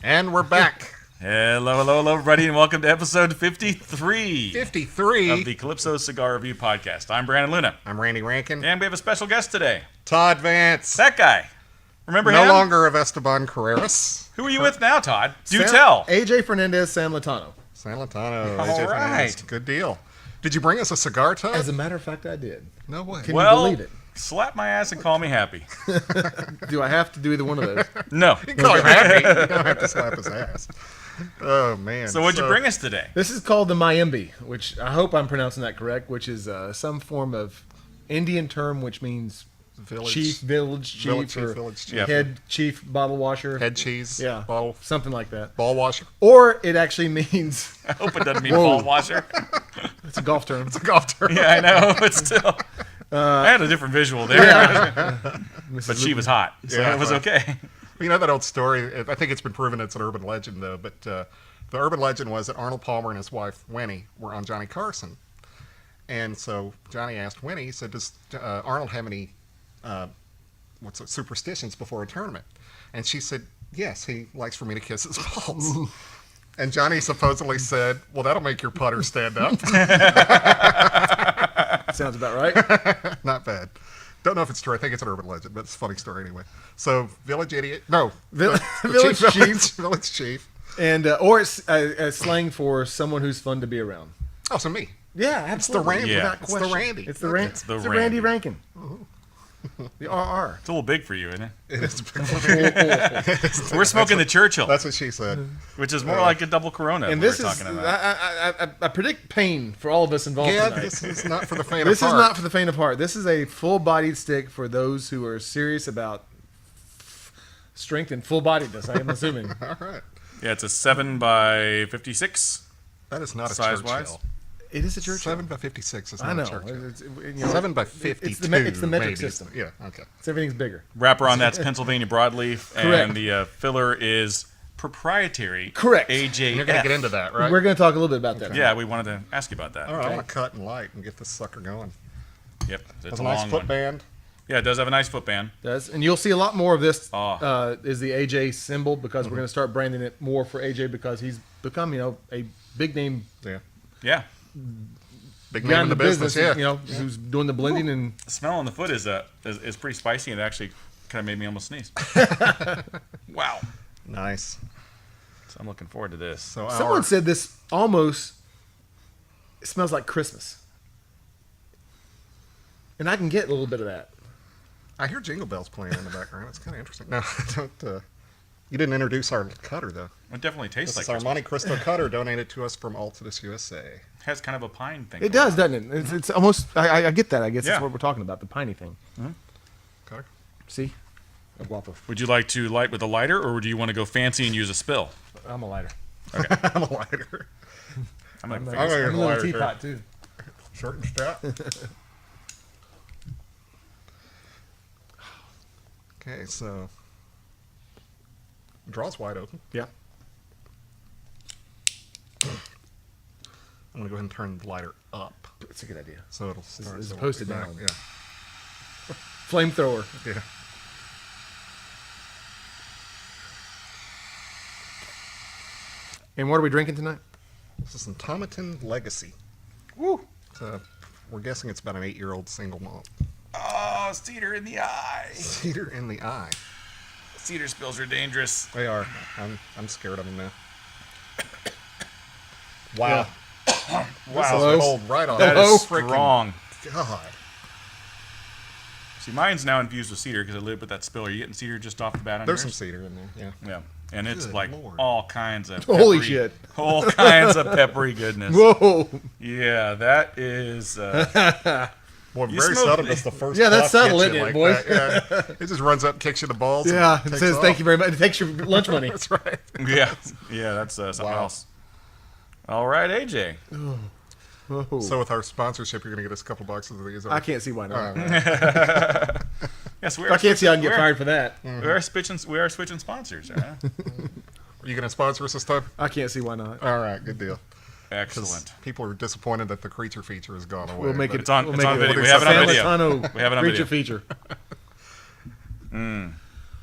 And we're back. Hello, everybody, and welcome to episode 53. 53 of the Calypso Cigar Review Podcast. I'm Brandon Luna. I'm Randy Rankin. And we have a special guest today. Todd Vance. That guy. Remember him? No longer of Esteban Carreras. Who are you with now, Todd? Do tell. AJ Fernandez, San Latano. San Latano. All AJ right. Fernandez. Good deal. Did you bring us a cigar, Todd? As a matter of fact, I did. No way. Can you believe it? Slap my ass and call me happy. Do I have to do either one of those? No. You can call him happy. You don't have to slap his ass. Oh, man. So what'd you bring us today? This is called the Mayimbe, which I hope I'm pronouncing that correct, which is some form of Indian term which means village chief, head chief, bottle washer. Head cheese. Yeah. Bottle. Something like that. Ball washer. Or it actually means... I hope it doesn't mean ball washer. It's a golf term. It's a golf term. Yeah, I know, but still. I had a different visual there. Yeah. But she was hot, so Yeah, it was right. okay. You know that old story? I think it's been proven it's an urban legend, though. But the urban legend was that Arnold Palmer and his wife, Winnie, were on Johnny Carson. And so Johnny asked Winnie, he said, does Arnold have any superstitions before a tournament? And she said, yes, he likes for me to kiss his balls. And Johnny supposedly said, well, that'll make your putter stand up. Sounds about right. Not bad. Don't know if it's true. I think it's an urban legend, but it's a funny story anyway. So, village idiot. No. Village chief. Village chief. And or it's a slang for someone who's fun to be around. Oh, so me. Yeah, It's the absolutely. Randy. Yeah. It's the Randy. It's the Okay. Randy. It's the Randy Randy. Rankin. The RR. It's a little big for you, isn't it? It is. We're smoking the Churchill, That's what she said. which is more like a double Corona. And we this were is, talking about. I predict pain for all of us involved Yeah, tonight. this is not for the faint This of is heart. not for the faint of heart. This is a full-bodied stick for those who are serious about strength and full-bodiedness, I am assuming. All right. Yeah, it's a 7x56 That is not a size-wise. Churchill. It is a Churchill. 7x56 is not I know. a Churchill. It's, you know, 7x52. it's the metric maybe. system. Yeah, okay. Everything's bigger. Wrapper on that's Pennsylvania broadleaf, Correct. and the filler is proprietary. Correct. AJ. And you're going to get into that, right? We're going to talk a little bit about that. Yeah, we wanted to ask you about that. All right, I'm going to cut and light and get this sucker going. Yep, it's Has a a nice long foot one. band. Yeah, it does have a nice foot band. Does. And you'll see a lot more of this Oh. is the AJ symbol because we're going to start branding it more for AJ because he's become, a big name Yeah. Yeah, Big name guy in the business, yeah. who's doing the blending and the smell on the foot is pretty spicy, and it actually kind of made me almost sneeze. Wow. Nice. So I'm looking forward to this. So someone said this almost smells like Christmas. And I can get a little bit of that. I hear jingle bells playing in the background. It's kind of interesting. No, don't. You didn't introduce our cutter, though. It definitely tastes This like is our Christmas. Monte Cristo cutter donated to us from Altadis USA. It has kind of a pine thing. It does, doesn't it? It's almost, I get that. I guess Yeah. that's what we're talking about, the piney thing. Cutter? See? A guapo. Would you like to light with a lighter, or do you want to go fancy and use a spill? I'm a lighter. I'm a lighter. I'm gonna I'm figure gonna I'm a get little lighter, teapot, too. Short and stout. Okay, so draw's wide open. Yeah. I'm gonna go ahead and turn the lighter up, That's a good idea. so it'll start. as to opposed to ignite. down. Yeah, Flamethrower. yeah. And what are we drinking tonight? This is some Tomatin Legacy. Woo! We're guessing it's about an 8-year-old single malt. Oh, cedar in the eye. Cedar in the eye. Cedar spills are dangerous. They are. I'm scared of them now. Wow. Wow. This Hello? is cold right on. That Hello? is strong. God. See, mine's now infused with cedar because I live with that spill. Are you getting cedar just off the bat on There's some yours? cedar in there. Yeah. Yeah. And it's Good like Lord. all kinds of Holy peppery- shit. All kinds of peppery goodness. Whoa! Yeah, that is... Boy, You very smoke- seldom does the first. Yeah, that's puff subtle, get you isn't it, like boy? that. Yeah. It just runs up, kicks you in the balls. Yeah, and it takes says off. thank you very much. It takes your lunch money. That's right. yeah, that's something Wow. else. All right, AJ. Whoa. So with our sponsorship, you're going to get us a couple boxes of these. I can't see why not. All right. Yes, we I can't see how I can get we are- fired for that. We are switching sponsors. Right? Are you going to sponsor us this time? I can't see why not. All right, good deal. Excellent. People are disappointed that the creature feature has gone away. We'll make but it. It's on- we'll it's make on it video. We have it on San video. Latano We have it on creature video. feature.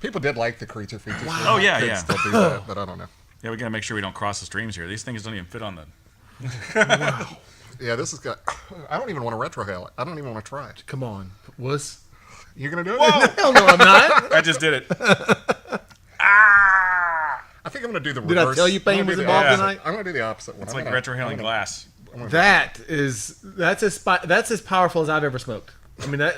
People did like the creature features. Wow. Oh, yeah, yeah. Still do that, but I don't know. Yeah, we got to make sure we don't cross the streams here. These things don't even fit on the... Wow. Yeah, this has got... I don't even want to retrohale it. I don't even want to try it. Come on, wuss. You're going to do it? Whoa! Hell no, I'm not. I just did it. I think I'm going to do the reverse. Did I tell you pain was involved tonight? I'm going to do the opposite one. It's like retrohaling glass. That's as powerful as I've ever smoked. I mean, that...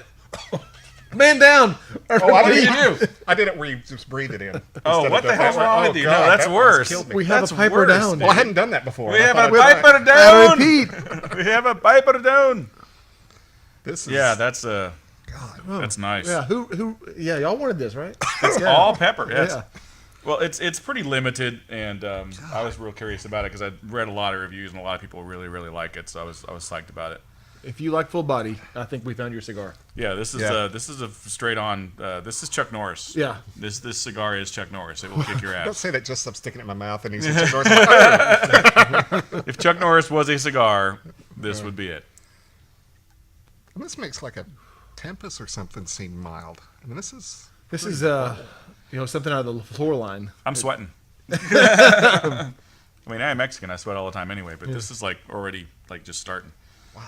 Man down! What did you do? I did it where you just breathe it in. Oh, what the hell's wrong with you? No, that's worse. We have a piper down. Well, I hadn't done that before. We have a piper down! We have a piper down! This is... Yeah, that's God. That's nice. Yeah, yeah, y'all wanted this, right? It's all pepper. Yes. Yeah. Well, it's pretty limited, and I was real curious about it because I read a lot of reviews, and a lot of people really, really like it, so I was psyched about it. If you like full body, I think we found your cigar. Yeah, this is a straight on. This is Chuck Norris. Yeah, this cigar is Chuck Norris. It will kick your ass. Don't say that. Just I'm sticking it in my mouth, and he's If Chuck Norris was a cigar, this would be it. And this makes like a Tempest or something seem mild. I mean, this is something out of the floor line. I'm sweating. I mean, I am Mexican. I sweat all the time anyway, but this is like already like just starting. Wow.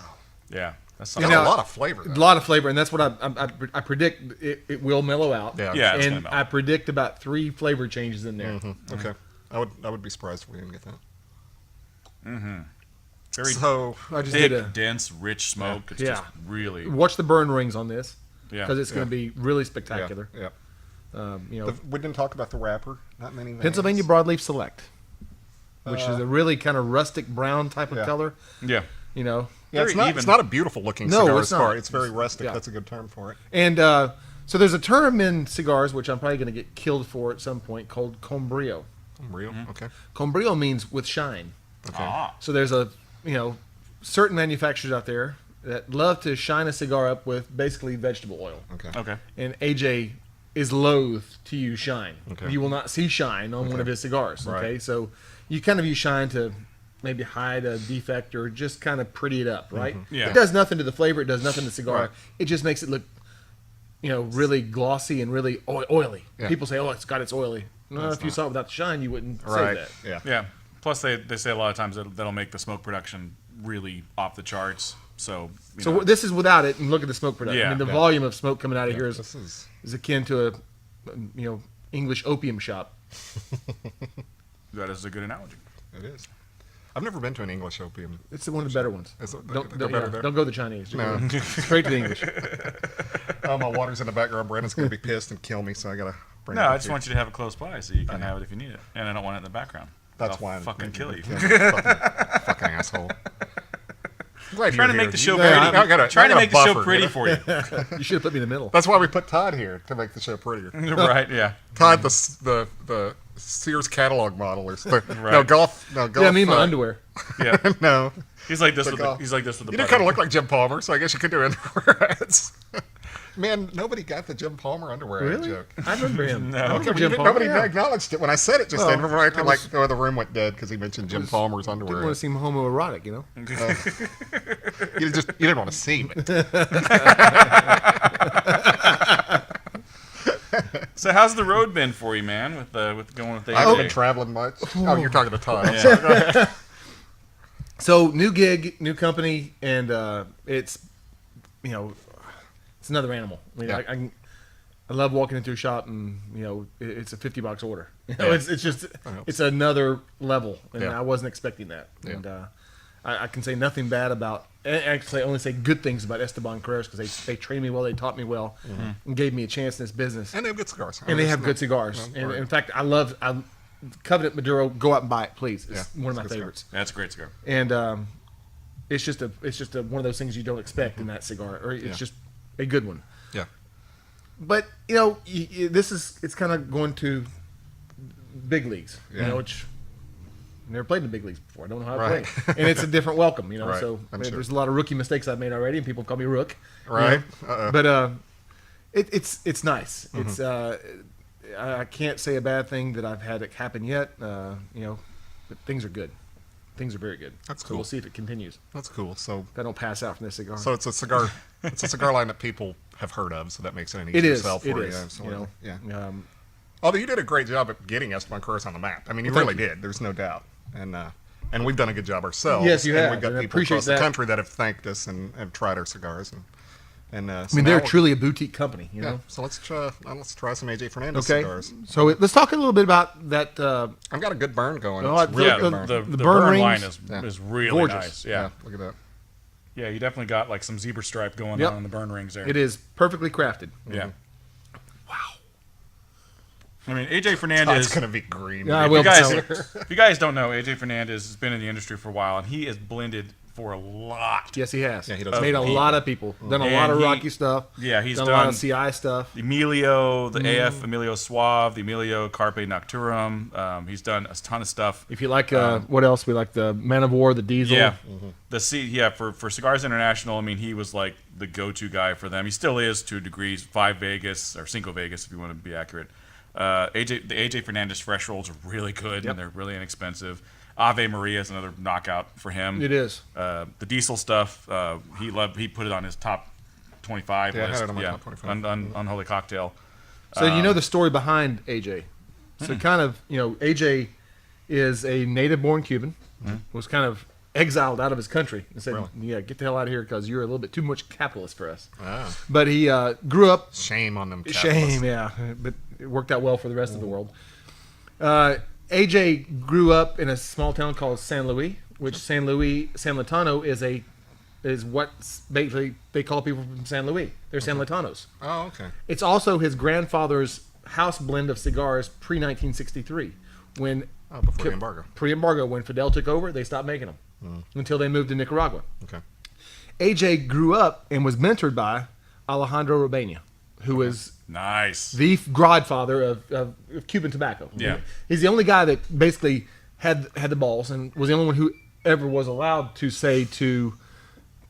Yeah, that's a lot of flavor. A lot of flavor, and that's what I predict. It will mellow out. Yeah. And I predict about 3 flavor changes in there. Mm-hmm. Okay, I would be surprised if we didn't get that. Mm-hmm. I just thick, dense, rich smoke. It's just really... Watch the burn rings on this. Yeah. Because it's going to be really spectacular. Yeah. We didn't talk about the wrapper. Not many. Pennsylvania Broadleaf Select, which is a really kind of rustic brown type of color. Yeah. Yeah, it's not a beautiful looking cigar as far. It's very rustic. Yeah. That's a good term for it. And so there's a term in cigars, which I'm probably going to get killed for at some point, called combrio. Combrio, okay. Combrio means with shine. Okay. So there's certain manufacturers out there that love to shine a cigar up with basically vegetable oil. Okay. And AJ is loath to use shine. Okay. You will not see shine on one of his cigars. Right. Okay, so you kind of use shine to maybe hide a defect or just kind of pretty it up, right? Mm-hmm. Yeah. It does nothing to the flavor. It does nothing to the cigar. Right. It just makes it look, really glossy and really oily. Yeah. People say, "Oh, it's oily." No, if you saw it without the shine, you wouldn't say that. Yeah. Plus, they say a lot of times that'll make the smoke production really off the charts. So this is without it, and look at the smoke production. Yeah. I mean, the volume of smoke coming out of here is akin to a English opium shop. That is a good analogy. It is. I've never been to an English opium. It's one of the better ones. Don't go the Chinese. No. Straight to the English. Oh, my water's in the background. Brandon's going to be pissed and kill me, so I got to bring it. No, I just want you to have it close by so you can have it if you need it. And I don't want it in the background. That's I'll why I'm fucking kill you. Fucking asshole. Trying to make the show pretty. Trying to make the show pretty for you. You should have put me in the middle. That's why we put Todd here, to make the show prettier. Right? Yeah. Todd, the Sears catalog model, or right. No golf. Yeah, I mean my underwear. Yeah. No. He's like this with the. You do kind of look like Jim Palmer, so I guess you could do underwear ads. Man, nobody got the Jim Palmer underwear ad joke. I remember him. No. Nobody acknowledged it when I said it just then. Remember, I acted like the room went dead because he mentioned Jim Palmer's underwear. Didn't want to seem homoerotic, You didn't want to seem it. So how's the road been for you, man? With going with AJ? I haven't been traveling much. Oh, you're talking to Todd. I'm sorry. So new gig, new company, and it's it's another animal. I mean, I love walking into a shop and it's a $50 order. It's another level, and I wasn't expecting that. Yeah. And I can say nothing bad about. Actually, I only say good things about Esteban Carreras because they trained me well, they taught me well, and gave me a chance in this business. And they have good cigars. And they have good cigars. And in fact, I Covenant Maduro. Go out and buy it, please. It's one of my favorites. That's a great cigar. And it's just one of those things you don't expect in that cigar, or it's just a good one. Yeah. But it's kind of going to big leagues. Which I've never played in the big leagues before. I don't know how to play, and it's a different welcome. Right. So Sure. There's a lot of rookie mistakes I've made already, and people call me Rook. Right. But it's nice. It's I can't say a bad thing that I've had it happen yet. But things are good. Things are very good. That's So cool. we'll see if it continues. That's cool. So If I don't pass out from this cigar. it's a cigar. It's a cigar line that people have heard of, so that makes it an It easier is. sell for It you. is. Absolutely. Yeah. Although you did a great job at getting Esteban Curtis on the map. I mean, you really did. There's no doubt. And we've done a good job ourselves. Yes, you have. And we've got people across the country that have thanked us and have tried our cigars. I mean, they're truly a boutique company, you know. So let's try some AJ Fernandez cigars. So let's talk a little bit about that. I've got a good burn going. The burn line is really gorgeous. Nice. Yeah, look at that. Yeah, you definitely got like some zebra stripe going on in the burn rings there. It is perfectly crafted. Yeah. Wow. I mean, AJ Fernandez. It's going to be green. Yeah, if you guys don't know, AJ Fernandez has been in the industry for a while, and he has blended for a lot. Yes, he has. Yeah, he does. Made a lot of people. Done a lot of Rocky stuff. Yeah, he's done a lot of CI stuff. The Emilio, the AF Emilio Suave, the Emilio Carpe Nocturum. He's done a ton of stuff. If you like, what else? We like the Man of War, the Diesel. Yeah, for Cigars International. I mean, he was like the go-to guy for them. He still is to degrees. 5 Vegas or Cinco Vegas, if you want to be accurate. The AJ Fernandez fresh rolls are really good and they're really inexpensive. Ave Maria is another knockout for him. It is. The diesel stuff, he put it on his top 25 list. I had it on my top 25. Unholy Cocktail. So you know the story behind AJ. So kind of, AJ is a native-born Cuban, was kind of exiled out of his country and said, "Yeah, get the hell out of here because you're a little bit too much capitalist for us." Ah. But he grew up. Shame on them capitalists. Shame, yeah. But it worked out well for the rest of the world. AJ grew up in a small town called San Luis, which San Latano is what basically they call people from San Luis. They're San Latanos. Oh, okay. It's also his grandfather's house blend of cigars pre-1963, when before the embargo. Pre-embargo, when Fidel took over, they stopped making them until they moved to Nicaragua. Okay. AJ grew up and was mentored by Alejandro Robena, who is nice the godfather of Cuban tobacco. Yeah, he's the only guy that basically had the balls and was the only one who ever was allowed to say to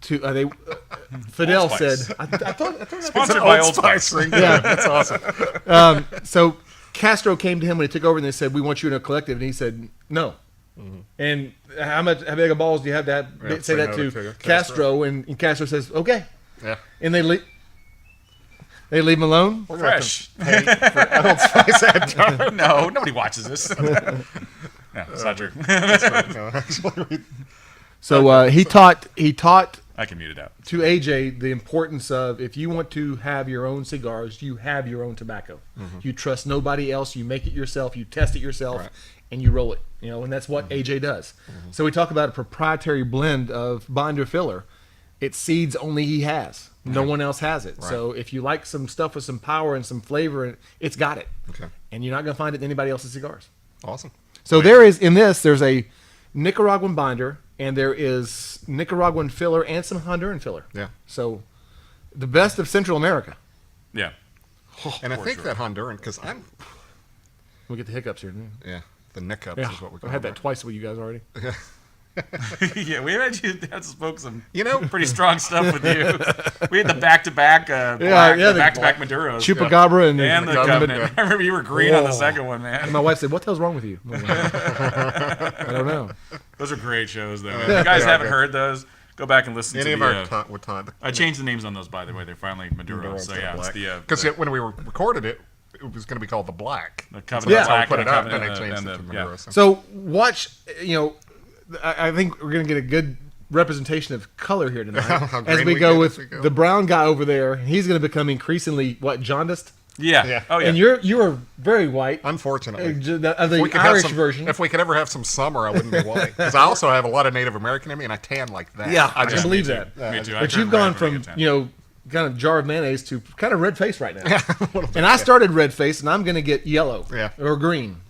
Fidel said, I thought sponsored by Old Spice. Yeah, that's awesome. So Castro came to him when he took over and they said, "We want you in a collective," and he said, "No." And how big of balls do you have to say that to Castro? And Castro says, "Okay." Yeah. And they leave him alone. Fresh. Old Spice ad. No, nobody watches this. No, it's not true. No, actually, So he taught I can mute it out. to AJ the importance of, if you want to have your own cigars, you have your own tobacco. You trust nobody else. You make it yourself. You test it yourself, and you roll it. And that's what AJ does. So we talk about a proprietary blend of binder filler. It's seeds only he has. No one else has it. So if you like some stuff with some power and some flavor, it's got it. Okay. And you're not going to find it in anybody else's cigars. Awesome. So there's a Nicaraguan binder, and there is Nicaraguan filler and some Honduran filler. Yeah. So the best of Central America. Yeah. And I think that Honduran, because We get the hiccups here. the hiccups Yeah, is what we call I've had them. that twice with you guys already. Yeah, we had spoke some pretty strong stuff with you. We had the back-to-back back-to-back Maduros. Chupacabra and the Covenant. I remember you were green on the second one, man. And my wife said, "What the hell's wrong with you?" I don't know. Those are gregreat shows, though. If you guys haven't heard those, go back and listen Any to of our with Todd. I changed the names on those, by the way. They're finally Maduros. So yeah, it's the because when we recorded it, it was going to be called the Black. The Covenant Black. Put it and up, the and they Covenant changed it to Maduro. So watch, I think we're going to get a good representation of color here tonight How as green we we go get with as we go. the brown guy over there. He's going to become increasingly jaundiced. Yeah. Oh yeah. And you are very white. Unfortunately, The Irish version. If we could ever have some summer, I wouldn't be white. Because I also have a lot of Native American in me, and I tan like that. Yeah, I just can believe that. Me too. But you've gone from kind of jar of mayonnaise to kind of red face right now. And I started red face, and I'm going to get yellow or green.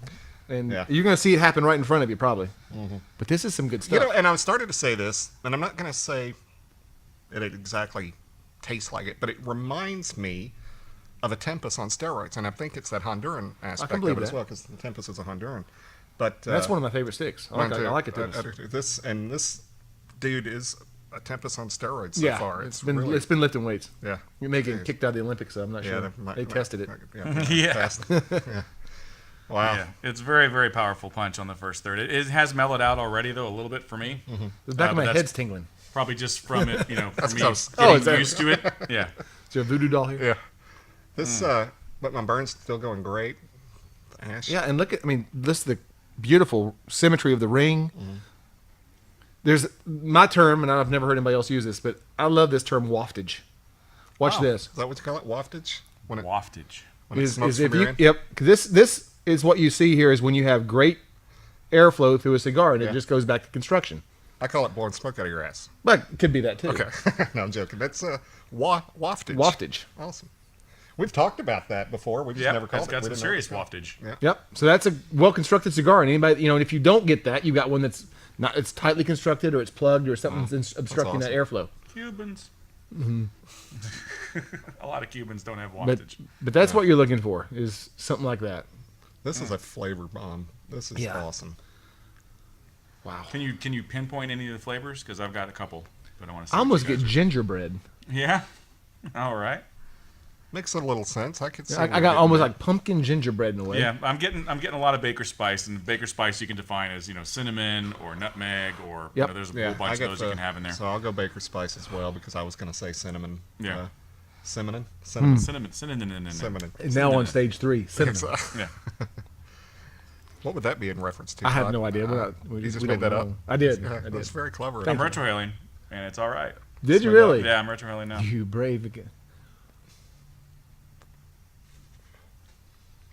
And you're going to see it happen right in front of you, probably. But this is some good stuff. And I started to say this, and I'm not going to say it exactly tastes like it, but it reminds me of a Tempest on steroids, and I think it's that Honduran aspect of it as well, because the Tempest is a Honduran. But that's one of my favorite sticks. I like it. This dude is a Tempest on steroids so far. It's been lifting weights. Yeah, You may get kicked out of the Olympics, so I'm not sure. They tested it. Yeah. Wow. Yeah, it's very, very powerful punch on the first third. It has mellowed out already, though, a little bit for me. The back of my head's tingling. Probably just from it, from me close. getting used to it. Yeah. Is there a voodoo doll here? Yeah. This, but my burn's still going great. Ash. Yeah, and look at, this the beautiful symmetry of the ring. Mm-hmm. There's my term, and I've never heard anybody else use this, but I love this term, waftage. Watch Oh, this. Is that what you call it? Waftage? Waftage. When it Is smokes if from you your end? yep, 'cause this is what you see here is when you have great airflow through a cigar, and it Yeah. just goes back to construction. I call it blowing smoke out of your ass. But it could be that too. Okay. No, I'm joking. That's waftage. Waftage. Awesome. We've talked about that before. We just Yeah, never called it's it. got We some didn't know serious what it's waftage. called. Yep. So that's a well-constructed cigar, and anybody, and if you don't get that, you've got one that's not, it's tightly constructed, or it's plugged, or something's obstructing that airflow. Cubans. A lot of Cubans don't have But waftage. that's what you're looking for, is something like that. This is a flavor bomb. This is Yeah. awesome. Wow. Can you pinpoint any of the flavors? Because I've got a couple, but I want to. I almost get gingerbread. Yeah. All right. Makes a little sense. I could see. I got almost like pumpkin gingerbread in a way. Yeah, I'm getting a lot of baker spice, and baker spice you can define as cinnamon or nutmeg or Yep. there's a Yeah, whole bunch I of get those you can have in there. So I'll go baker spice as well because I was going to say cinnamon. Yeah. Cinnamon. Cinnamon. Cinnamon. And now on stage 3, cinnamon. Yeah. What would that be in reference to? I have Todd? no idea. We You just we made don't that up. know. I did. Yeah, I did. that's very clever. I'm retrohaling, and it's all right. Did you really? Yeah, I'm retrohaling now. You brave again.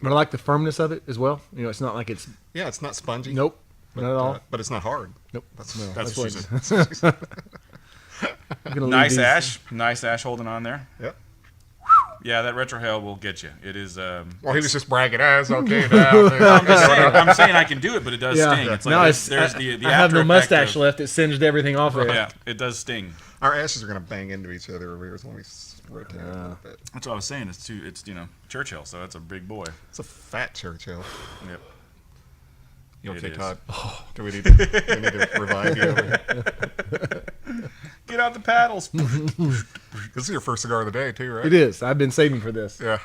But I like the firmness of it as well. It's not like it's Yeah, it's not spongy. nope, but, not at all. but it's not hard. Nope. That's, No, That's what what she said. I'm gonna leave Nice these- nice ash holding on there. Yep. Yeah, that retrohale will get you. It is. Well, he was just bragging. It's okay now. I'm saying I can do it, but it does Yeah. sting. It's like Now there's the I have after no effect mustache of- left. It singed everything off there. Yeah, it does sting. Our ashes are going to bang into each other over here. So let me rotate it a little bit. That's what I was saying. It's Churchill, so that's a big boy. It's a fat Churchill. Yep. You okay, It is. Todd? Do we need to revive you over here? Get out the paddles. This is your first cigar of the day, too, right? It is. I've been saving for this. Yeah.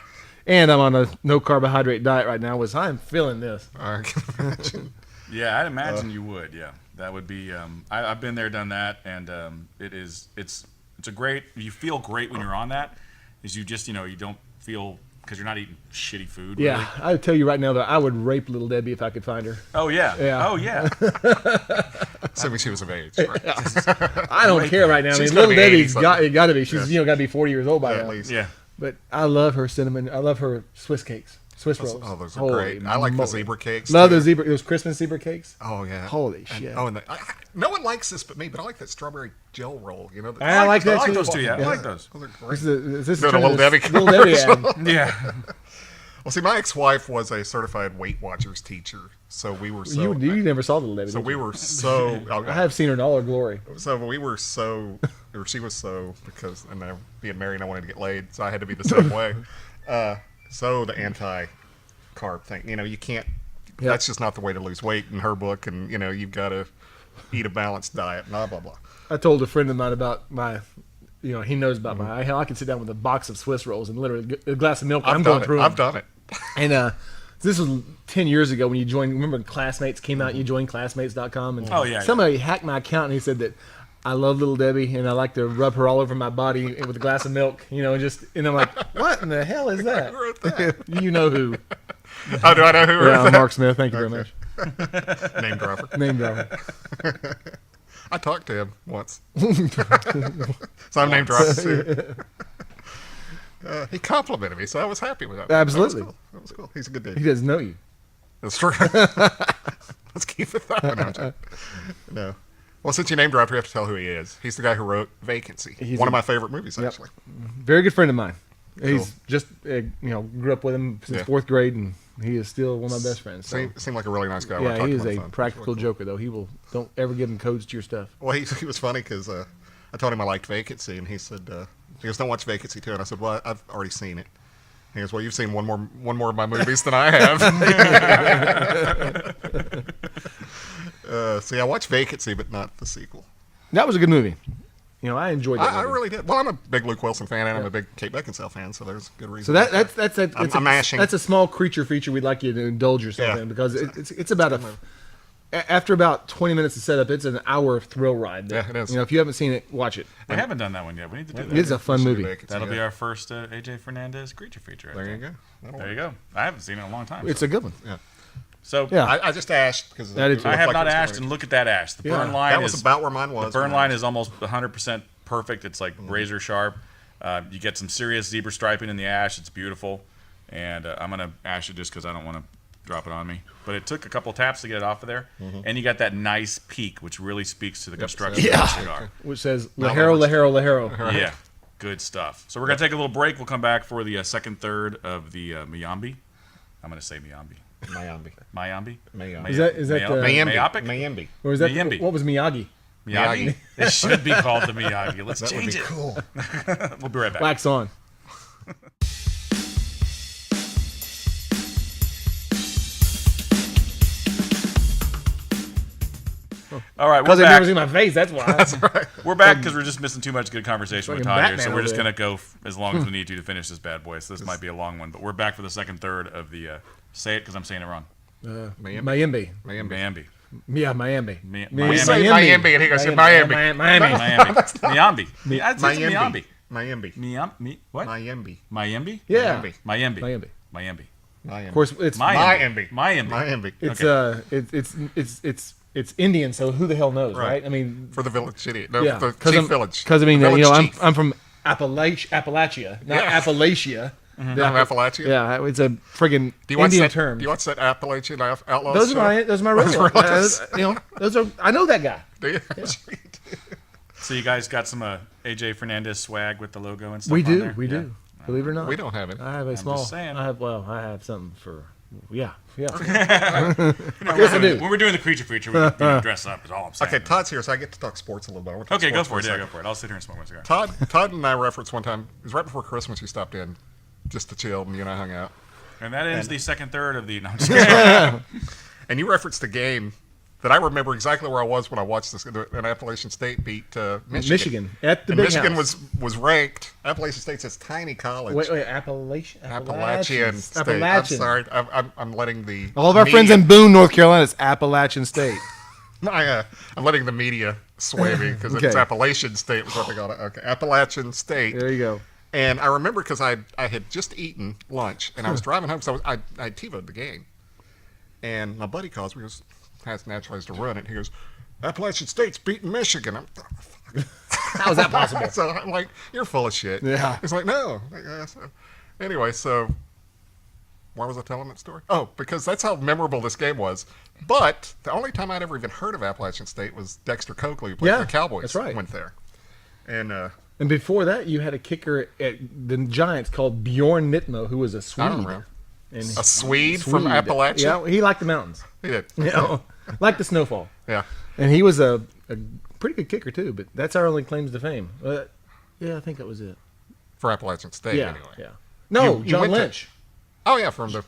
And I'm on a no carbohydrate diet right now, which I'm feeling this. I can imagine. Yeah, I'd imagine you would. Yeah, that would be. I've been there, done that, and it's a great. You feel great when you're on that. Is you just you don't feel because you're not eating shitty food. Yeah, Really. I would tell you right now that I would rape Little Debbie if I could find her. Oh yeah. Yeah. Oh yeah. Assuming she was of age. Right? I don't care right now. I She's mean, gotta Little be Debbie's 80 got to be. She's got to be 40 years old by Yeah, now. at least. Yeah. But I love her cinnamon. I love her Swiss cakes, Swiss rolls. Oh, those are Holy great. I like the moly. zebra cakes. Love too. those Christmas zebra cakes. Oh, yeah. Holy And- shit. Oh, and no one likes this but me, but I like that strawberry gel roll. I like that too. those too. Yeah, I like those. Those are great. Is this Doing a turning Little Debbie this Little Debbie commercial. ad? Yeah. Well, see, my ex-wife was a certified Weight Watchers teacher, so we were so. You never saw Little Debbie. so did we you? were so. I have seen her in all her glory. So we were so, or she was so, because and being married, I wanted to get laid, so I had to be the same way. So the anti-carb thing, you can't. Yep. That's just not the way to lose weight in her book, and you've got to eat a balanced diet, blah blah blah. I told a friend of mine about my. He knows about my. Hell, I can sit down with a box of Swiss rolls and literally a glass of milk. I'm going through. I've done it. And this was 10 years ago when you joined. Remember when Classmates came out? You joined Classmates.com. And Oh, yeah, somebody hacked my account and he said that I love Little Debbie and I like to rub her all over my body with a glass of milk. And I'm like, what in the hell is that? Who wrote that? You know who? Oh, do I know who wrote Yeah, that? Mark Smith. Thank you very Okay. much. Name dropper. Name dropper. I talked to him once. So I'm name dropping too. He complimented me, so I was happy with that. Absolutely. That was cool. He's a good dude. He doesn't know you. That's true. Let's keep it that way. No. Well, since you name dropped, we have to tell who he is. He's the guy who wrote Vacancy. He's One of my favorite movies, Yep. actually. Very good friend of mine. He's Cool. just, grew up with him since Yeah. 4th grade, and he is still one of my best friends. So. Seemed like a really nice guy. when I Yeah, talked he to is him on a the phone. practical He's really joker, though. Don't ever give him codes to your stuff. cool. Well, he was funny because I told him I liked Vacancy, and he said, don't watch Vacancy too. And I said, well, I've already seen it. He goes, well, you've seen one more of my movies than I have. See, I watched Vacancy, but not the sequel. That was a good movie. I enjoyed that. I movie. really did. Well, I'm a big Luke Wilson fan, and I'm a big Kate Beckinsale fan, so there's a good reason. So that's I'm mashing. That's a small creature feature we'd like you to indulge yourself Yeah. in because it's about after about 20 minutes of setup, it's an hour thrill ride. Yeah, it is. You know, if you haven't seen it, watch it. We haven't done that one yet. We need to do that. It's a fun movie. That'll be our first AJ Fernandez creature feature. There you go. There you go. I haven't seen it in a long time. It's a good one. Yeah. So Yeah. I just ashed because I did too. I have not ashed, and look at that ash. The burn line that was is about where mine was. The burn line is almost 100% perfect. It's like razor sharp. You get some serious zebra striping in the ash. It's beautiful. And I'm going to ash it just because I don't want to drop it on me. But it took a couple taps to get it off of there. And you got that nice peak, which really speaks to the construction of the cigar. Which says Lajero, Lajero, Lajero. Yeah, good stuff. So we're going to take a little break. We'll come back for the second third of the Mayimbe. I'm going to say Mayimbe. Mayimbe? Is that the Mayimbe. Or was that Mayimbe. what was Miyagi? Miyagi? It should be called the Miyagi. Let's change it. Cool. We'll be right back. Wax on. All right, we're Because I've back. never seen my face, that's why. We're back because we're just missing too much good conversation with Fucking Todd here, Batman so we're just over going to go as long as we need to finish this bad boy. So this might be a long one, but we're back for the second third of the say it because I'm saying it wrong. Mayimbe. Mayimbe. Yeah, Miami. We say Mayimbe, and he goes, Miami. Miami. Mayimbe. It's Mayimbe. Mayimbe. Mayimbe. What? Mayimbe. Mayimbe? Yeah. Mayimbe. Miami. Mayimbe. Of course, it's Mayimbe. Mayimbe. it's Indian, so who the hell knows, right? I mean, For the village city. No, yeah, the chief village. Because I mean, The you know, village chief. I'm from Appalachia, not Appalachia. From Appalachia? Yeah, it's a friggin' Do you want Indian that, term. Do you watch that Appalachian Outlaws Those show? are my relatives. You know, those are. I know that guy. Do you? So you guys got some AJ Fernandez swag with the logo and stuff We on do. there? We do. Believe it or not, We don't have it. I have a small. just saying. I have something for. Yeah. You know, Yes, I do. when we're doing the creature feature, we dress up is all I'm saying. Okay, Todd's here, so I get to talk sports a little bit. I wanna talk Okay, go sports for it. a Yeah, second. go for it. I'll sit here and smoke my cigar. Todd and I referenced one time, it was right before Christmas, you stopped in just to chill, and you and I hung out. And that ends the second third of the. No, I'm just kidding. And you referenced a game that I remember exactly where I was when I watched this. An Appalachian State beat Michigan. At the And big Michigan house. was ranked. Appalachian State's this tiny college. Wait, Appalachian State. I'm Appalachian. sorry. I'm letting the All of our friends media- in Boone, North Carolina, it's Appalachian State. I'm letting the media sway me because it's Okay. Appalachian State was what they called it. Okay, Appalachian State. There you go. And I remember because I had just eaten lunch and I was driving home, so I TiVo'd the game. And my buddy calls me, goes, has naturalized to run it. He goes, Appalachian State's beating Michigan. How is that possible? So I'm like, you're full of shit. Yeah. He's like, no. Anyway, so why was I telling that story? Oh, because that's how memorable this game was. But the only time I'd ever even heard of Appalachian State was Dexter Coakley, who played for the Cowboys. that's right. Went there. And before that, you had a kicker at the Giants called Bjorn Nitmo, who was a Swede. I don't remember. And A Swede from Appalachia? Yeah, he liked the mountains. He did. You know, liked the snowfall. Yeah. And he was a pretty good kicker, too, but that's our only claims to fame. Yeah, I think that was it. For Appalachian State, Yeah, anyway. yeah. No, You John went to- Lynch. Oh, yeah, from the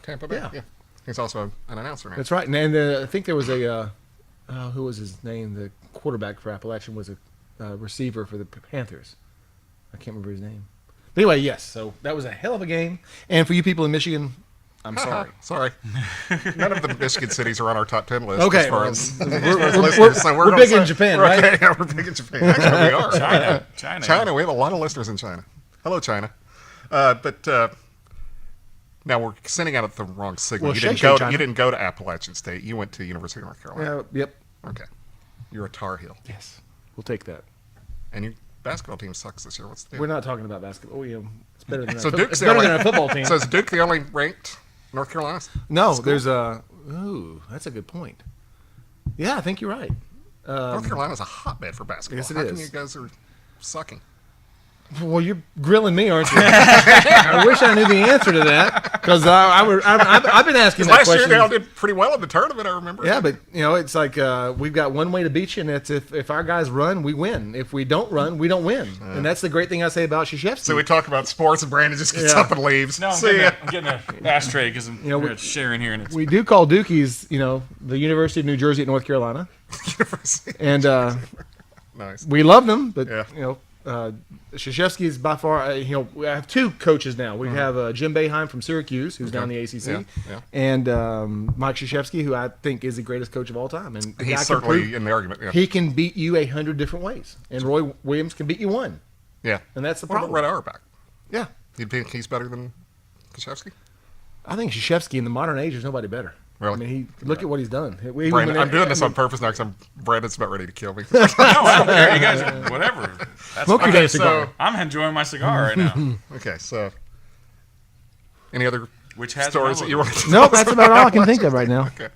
Tampa Bay. Yeah. He's also an announcer now. That's right. And I think there was a, who was his name? The quarterback for Appalachian was a receiver for the Panthers. I can't remember his name. But anyway, yes. So that was a hell of a game. And for you people in Michigan, I'm sorry. Sorry. None of the Michigan cities are on our top 10 list. Okay, As far well, as we're listeners, so we're gonna big say- in Japan, we're right? okay, yeah, we're big in Japan. Actually, we are. China. We have a lot of listeners in China. Hello, China. Now we're sending out the wrong signal. Well, You didn't Shay Shay, go. You China. didn't go to Appalachian State. You went to University of North Carolina. Yep. Okay. You're a Tar Heel, Yes. We'll take that. and your basketball team sucks this year. What's the deal? We're not talking about basketball. It's better than So our, Duke's it's the better only- than our football team. So is Duke the only ranked North Carolina? No, there's a. Ooh, that's a good point. Yeah, I think you're right. North Carolina's a hotbed for basketball. Yes, it How is. come you guys are sucking? Well, you're grilling me, aren't you? I wish I knew the answer to that because I've been asking that Last year question. they all did pretty well in the tournament. I remember. Yeah, but you know, it's like we've got one way to beat you, and that's if our guys run, we win. If we don't run, we don't win. And that's the great thing I say about Krzyzewski. So we talk about sports, and Brandon just gets Yeah. up and leaves. No, See ya. I'm getting an ashtray because I'm know, sharing here. And it's, we do call Dukies, you know, the University of New Jersey at North Carolina, and Nice. we love them, but Yeah. you know, Krzyzewski is by far, we have two coaches now. We have Jim Boeheim from Syracuse, who's down in the ACC, and Mike Krzyzewski, who I think is the greatest coach of all time. And he's certainly in the argument. Yeah. He can beat you 100 different ways, and Roy Williams can beat you one. Yeah. And that's the What problem. about Red Auerbach? Yeah. You think he's better than Krzyzewski? I think Krzyzewski in the modern age, there's nobody better. Really? I mean, look at what he's done. Brandon, I'm doing this on purpose now because Brandon's about ready to kill me. No, I don't care. You guys, whatever. That's Smoke your fine. damn cigar. I'm enjoying my cigar right now. Okay, so any other Which has stories that mellowed. you want to Nope, that's about all I can think of right now. Okay.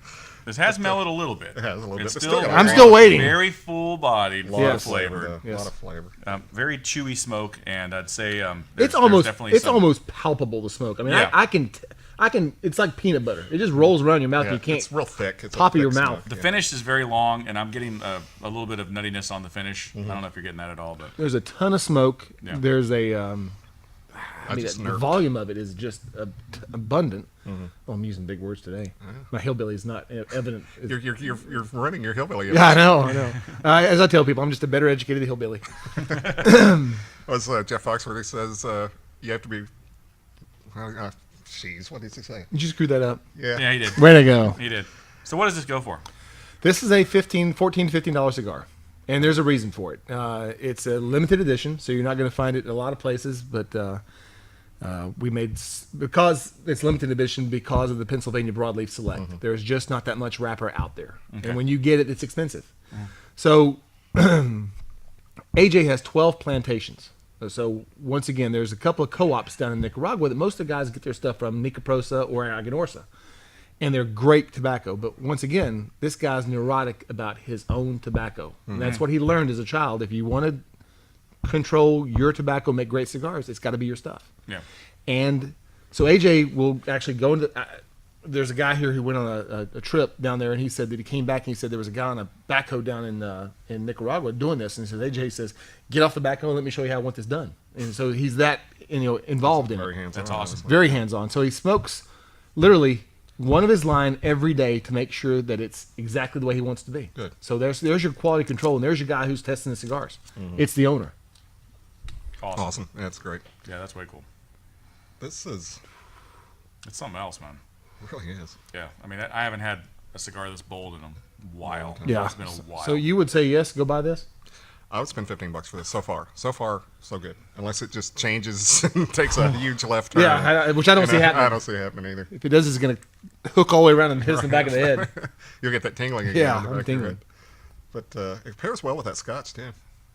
This has mellowed a little bit. It has a little bit. It's It's still, still got a I'm lot still waiting. Very full-bodied, full Yes. flavor. A lot of flavor. Very chewy smoke, and I'd say It's almost palpable, the smoke. I mean, Yeah. I can. It's like peanut butter. It just rolls around your mouth. Yeah, You can't. it's real thick. It's a top of thick your smoke. mouth. The finish is very long, and I'm getting a little bit of nuttiness on the finish. I don't know if you're getting that at all, but There's a ton of smoke. Yeah. There's a. I just the nerfed. volume of it is just abundant. Oh, I'm using big words today. My hillbilly is not evident. You're running your hillbilly. Yeah, I know. As I tell people, I'm just a better educated hillbilly. Was Jeff Foxworthy says you have to be. Jeez, what did he say? Did you screw that up? yeah, he did. Way to go. He did. So what does this go for? This is a $14 to $15 cigar, and there's a reason for it. It's a limited edition, so you're not going to find it in a lot of places, but we made because it's limited edition because of the Pennsylvania Broadleaf Select. There's just not that much wrapper out there, and when you get it, it's expensive. So AJ has 12 plantations. So once again, there's a couple of co-ops down in Nicaragua that most of the guys get their stuff from, Nicoprosa or Aganorsa. And they're great tobacco. But once again, this guy's neurotic about his own tobacco. And that's what he learned as a child. If you want to control your tobacco, make great cigars, it's got to be your stuff. Yeah. And so AJ will actually go into... there's a guy here who went on a trip down there, and he said that he came back and he said there was a guy on a backhoe down in Nicaragua doing this, and he said AJ says, "Get off the backhoe and let me show you how I want this done." And so he's that involved in Very it, hands-on. That's awesome. very hands-on. So he smokes literally one of his line every day to make sure that it's exactly the way he wants to be. Good. So there's your quality control, and there's your guy who's testing the cigars. It's the owner. Awesome. That's great. Yeah, that's way cool. This is It's something else, man. really is. Yeah. I mean, I haven't had a cigar this bold in a while. Yeah. It's been a while. So you would say yes, go buy this? I would spend $15 for this so far. So far, so good. Unless it just changes and takes a huge left turn. Yeah, which I don't see happening. I don't see it happening either. If it does, it's going to hook all the way around and hit us in the back of the head. You'll get that tingling again. Yeah, in the I'm back of your tingling. head. But it pairs well with that scotch, too. Yep,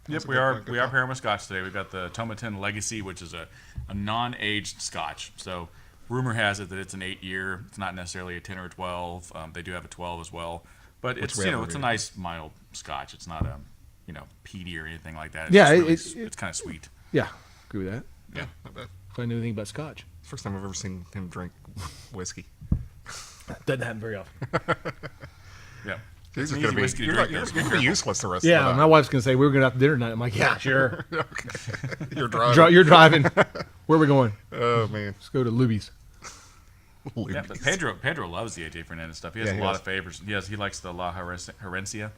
That's a we good- are good we are call. pairing with Scotch today. We've got the Tomatin Legacy, which is a non-aged Scotch. So rumor has it that it's an 8-year. It's not necessarily a 10 or a 12. They do have a 12 as well, but it's we have it's a reviewed. nice mild Scotch. It's not a peaty or anything like that. It's Yeah, just really, it's kind of sweet. Yeah, agree with that. Yeah, not bad. If I knew anything about Scotch. First time I've ever seen him drink whiskey. Doesn't happen very often. Yeah, These it's are an gonna easy be, whiskey to you're drink. not- though, so you're be gonna be careful. useless the rest Yeah, of my the wife's going to say, we're going out to dinner tonight. I'm like, yeah, sure. night. You're driving. You're driving. Where are we going? Oh, man. Let's go to Luby's. Yeah, but Pedro loves the AJ Fernandez stuff. He has Yeah, a he lot does. of favorites. He likes the La Herencia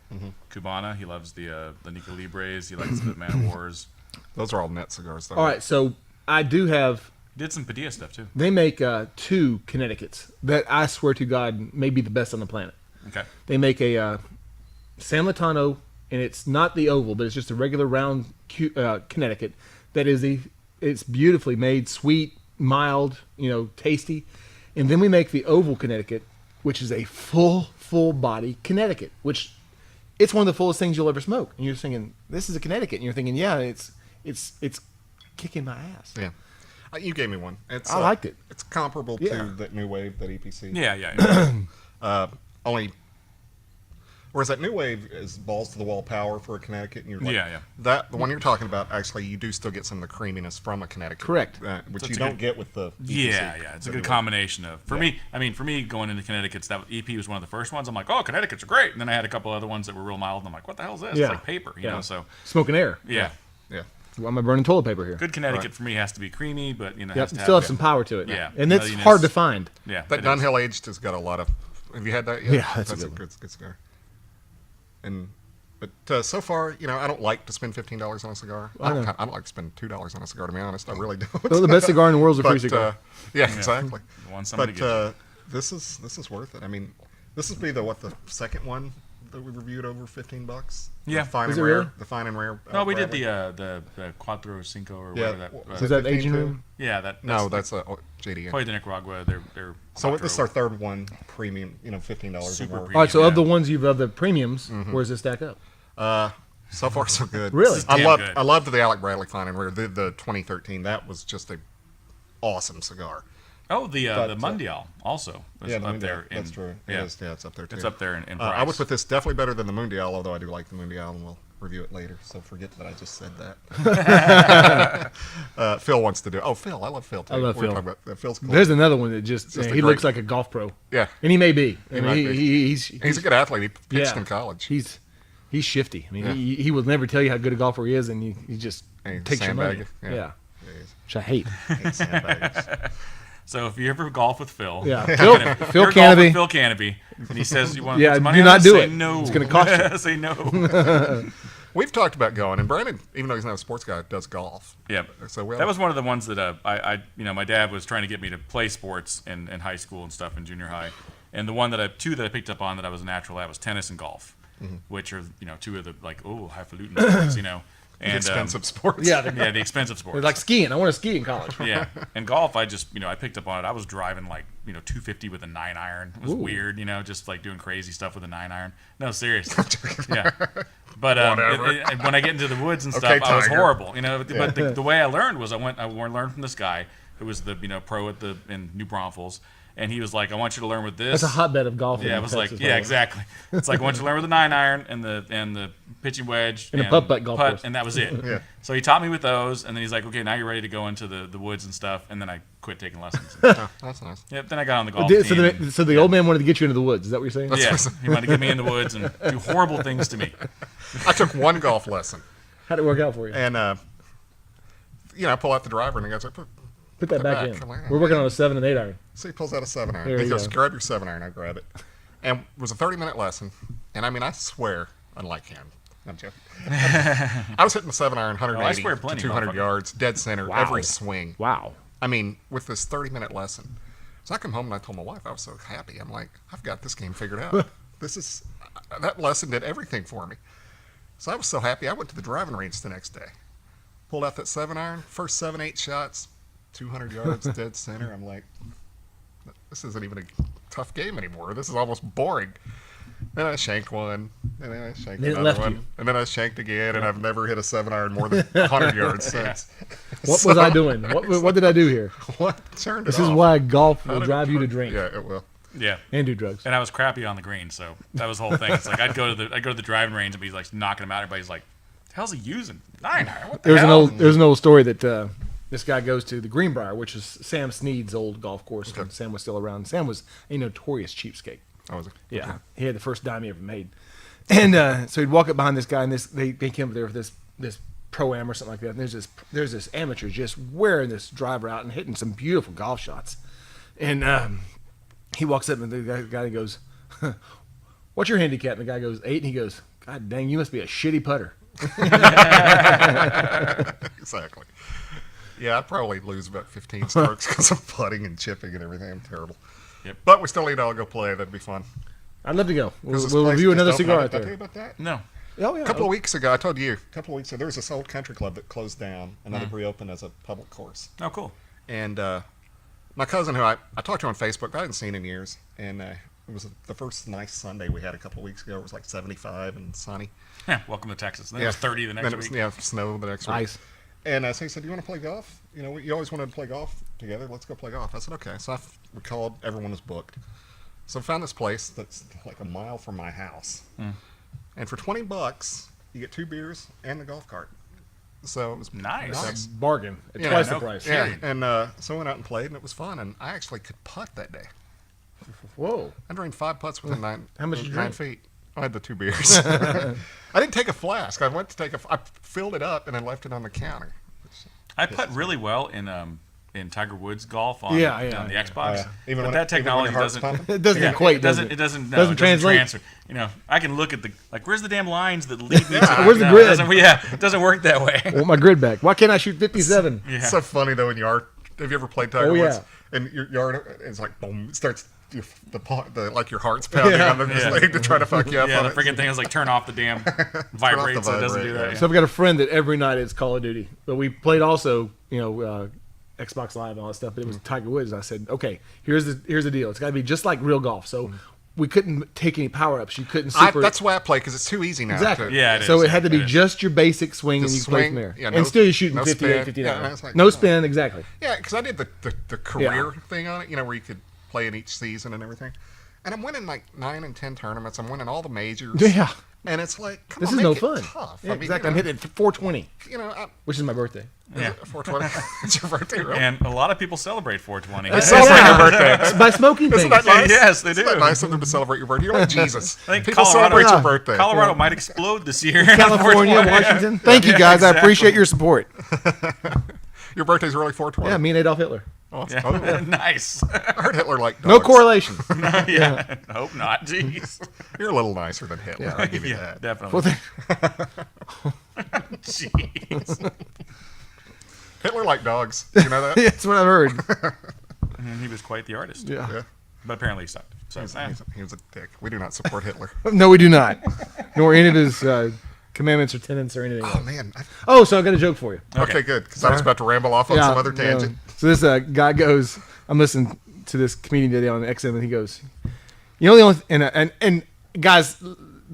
Cubana. He loves the Nica Libres. He likes the Man of Wars. Those are all net cigars, though. All right, so I do have... He did some Padilla stuff too. They make 2 Connecticut's that I swear to God may be the best on the planet. Okay. They make a San Latano, and it's not the oval, but it's just a regular round Connecticut that is it's beautifully made, sweet, mild, tasty. And then we make the oval Connecticut, which is a full body Connecticut, which it's one of the fullest things you'll ever smoke. And you're thinking, this is a Connecticut, and you're thinking, yeah, it's kicking my ass. Yeah. You gave me one. It's, I liked it. It's comparable Yeah. to that New Wave, that EPC. Yeah. Only, whereas that New Wave is balls to the wall power for a Connecticut, and you're like, Yeah. that the one you're talking about, actually, you do still get some of the creaminess from a Connecticut, Correct. Which That's you a don't good- get with the EPC, Yeah. It's a the good New Wave. combination of for me going into Connecticut's. That EP was one of the first ones. I'm like, oh, Connecticut's are great. And then I had a couple other ones that were real mild. And I'm like, what the hell is this? Yeah. It's like paper, you know. So Smoking air. yeah, Yeah. Why am I burning toilet paper here? good Connecticut for me has to be creamy, but Yep, has to still have have some power to it. Yeah. And it's Nuttiness. hard to find. Yeah, That it is. Dunhill aged has got a lot of. Have you had that yet? Yeah, that's a good one. good cigar. And But so far, I don't like to spend $15 on a cigar. I don't like to spend $2 on a cigar, to be honest. I really don't. Well, the best cigar in the world is a free cigar. Yeah, exactly. Want somebody to get you. This is worth it. I mean, this would be the second one that we reviewed over $15. Yeah. The fine Is and it rare. really? The fine and rare. No, we did Bradley. the Cuatro Cinco or Yeah. whatever that was. Is that 15 aging too? room? Yeah, that's JDA. probably the Nicaragua. They're So Cuatro. this is our third one, premium. $15 Super or more. premium. All right, so of the Yeah. ones of the premiums, where does it stack up? So far, so good. Really? I Damn loved good. I loved the Alec Bradley Fine and Rare. The 2013. That was just a awesome cigar. Oh, the But, Mundial also is up there. That's true. Yeah, It's up there too. it's up there in price. I would put this definitely better than the Mundial, although I do like the Mundial, and we'll review it later. So forget that I just said that. Phil wants to do. Oh, Phil, I love Phil too. I love We were Phil. talking about, Phil's cool. There's another one that Just a he great- looks like a golf pro. Yeah. And he may be. I might mean, be. he's He's a good athlete. He pitched yeah. in college. He's shifty. I mean, Yeah. he will never tell you how good a golfer he is, and he just And he takes your money. sandbag you. Yeah. Yeah, he's- Which I hate. hates sandbags. So if you ever golf with Phil, Yeah. you're Phil gonna- Phil you're golfing with Canopy. Phil Canopy, and he says you want Yeah, to put some money do on not it? do Say it. no. It's gonna cost you. Say no. We've talked about going, and Brandon, even though he's not a sports guy, does golf. Yeah, So we that was one of the ones that my dad was trying to get me to play sports in high school and stuff in junior high, and the one that I picked up on that I was a natural at was tennis and golf, which are two of the highfalutin sports, and expensive sports. Yeah, yeah, the expensive sports. They're like skiing. I want to ski in college. Yeah, and golf, I just I picked up on it. I was driving 250 with a 9-iron. It was weird, just like doing crazy stuff with a 9-iron. No, seriously. Yeah, but Whatever. when I get into the woods and stuff, Okay, I was Tiger. horrible. But the way I learned was I learned from this guy who was the pro in New Braunfels. And he was like, I want you to learn with this. That's a hotbed of golf. Yeah, in it was like, Texas, yeah, by the way. exactly. It's like I want you to learn with the 9-iron and the pitching wedge And a putt-putt golf course. and that was it. Yeah. So he taught me with those, and then he's like, okay, now you're ready to go into the woods and stuff. And then I quit taking lessons. Oh, that's nice. Yep. Then I got on the golf So team. the old man wanted to get you into the woods. Is that what you're saying? Yeah, he wanted to get me in the woods and do horrible things to me. I took one golf lesson, How'd it work out for you? and I pull out the driver, and the guy's like, Put that back in. Come on. We're working on a 7 and 8 iron. so he pulls out a 7-iron. There He you goes, go. grab your 7-iron. I grab it. And it was a 30-minute lesson. And I mean, I swear, unlike him, I'm joking. I was hitting the 7-iron 180 swear to plenty, 200 motherfucker. yards, dead center, Wow. every swing. Wow. I mean, with this 30-minute lesson. So I come home and I told my wife, I was so happy. I'm like, I've got this game figured out. That lesson did everything for me. So I was so happy. I went to the driving range the next day. Pulled out that 7-iron, first 7-8 shots, 200 yards, dead center. I'm like, this isn't even a tough game anymore. This is almost boring. Then I shanked one, and then I shanked Then it another left one, you. and then I shanked again, and I've never hit a 7-iron more than 100 yards since. What was I doing? What did I do here? What turned it This off? is why golf will How did drive it you to turn- drink Yeah, it will. Yeah. and do drugs. And I was crappy on the green, so that was the whole thing. It's like I'd go to the driving range and be like knocking them out. Everybody's like, "The hell's he using? 9-iron? What the hell?" There's an old story that this guy goes to the Greenbrier, which is Sam Snead's old golf course when Sam was still around. Sam was a notorious cheapskate. Oh, was it? Yeah, he had the first dime he ever made, and so he'd walk up behind this guy, and they came up there with this pro-am or something like that. And there's this amateur just wearing this driver out and hitting some beautiful golf shots, and he walks up and the guy goes, "What's your handicap?" And the guy goes 8, and he goes, "God dang, you must be a shitty putter." Exactly. Yeah, I'd probably lose about 15 strokes because of putting and chipping and everything. I'm terrible. Yep. But we still need to all go play. That'd be fun. I'd love to go. 'Cause We'll this we'll place review just another don't cigar have out it. Did I tell you there. about that? No. Oh yeah. A couple of weeks ago, I told you. A couple of weeks ago, there was this old country club that closed down, and then it reopened as a public course. Oh, cool. And my cousin, who I talked to on Facebook, I hadn't seen in years, and it was the first nice Sunday we had a couple of weeks ago. It was like 75 and sunny. Yeah, welcome to Texas. Then it was 30 the Then next it was, week. Yeah, snow the next week. Nice. And so he said, "Do you want to play golf? You always wanted to play golf together. Let's go play golf." I said, "Okay." So we called. Everyone was booked. So I found this place that's like a mile from my house. And for $20, you get 2 beers and the golf cart. So it was Nice. Bargain at Yeah, twice no the price. Yeah, and so I went out and played, and it was fun. And I actually could putt that day. Whoa. I drained 5 putts within How much you 9 drink? feet. I had the 2 beers. I didn't take a flask. I filled it up and then left it on the counter. I putt really well in in Tiger Woods golf on, Yeah, on the yeah. Xbox. Even but when that it- technology even when your doesn't. heart's pumping? It doesn't equate, does it? It doesn't. No, Doesn't it translate? transfer. You know, I can look at the where's the damn lines that lead me to. Where's the no, grid? It doesn't work that way. I want my grid back. Why can't I shoot 57? Yeah. It's so funny though when you are. Have you ever played Tiger Oh, yeah. Woods? And your yard is like boom, it starts like your heart's pounding Yeah. on the thing to try to fuck you up. Yeah, on the it. freaking thing is like turn off the damn vibrate so it doesn't do that. yeah. So I've got a friend that every night it's Call of Duty, but we played also, Xbox Live and all that stuff. But it was Tiger Woods. And I said, okay, here's the deal. It's got to be just like real golf. So we couldn't take any power ups. You couldn't super. That's why I play because it's too easy now. Exactly. Yeah, it So is. it had to be It is. just your basic swing, and Just you can play swing, from there. yeah, And no- still you're shooting no 58, spin. 59. Yeah, it's like, no oh. spin, exactly. Yeah, because I did the career thing on it, where you could play in each season and everything. And I'm winning like 9 and 10 tournaments. I'm winning all the majors. Yeah. And it's like, come This on, is no make it fun. tough. Yeah, exactly. I'm hitting 420, which is my birthday. Yeah. 420. It's your birthday, really? And a lot of people celebrate 420. They celebrate your birthday. By smoking Isn't things. that nice? Yes, they Isn't do. that nice of them to celebrate your birthday? You're like Jesus. I think People Colorado- celebrate your Yeah. birthday. Colorado might explode this year. California, 420. Washington. Thank you, guys. I appreciate your support. Your birthday's really 420. Yeah, me and Adolf Hitler. Oh, Yeah. oh, nice. I heard Hitler like dogs. No correlation. Yeah. Hope not. Jeez. You're a little nicer than Hitler. I'll give you Yeah, that. definitely. Well, Jeez. Hitler liked dogs. You know that? that's what I've heard. And he was quite the artist. Yeah. Yeah. But apparently he sucked. So, He was a dick. We do not support Hitler. No, we do not. Nor any of his commandments or tenets or anything. Oh, man. Oh, so I've got a joke for you. Okay, good. Because I was about to ramble off on some other tangent. So this guy goes, I'm listening to this comedian today on XM, and he goes, the only and guys,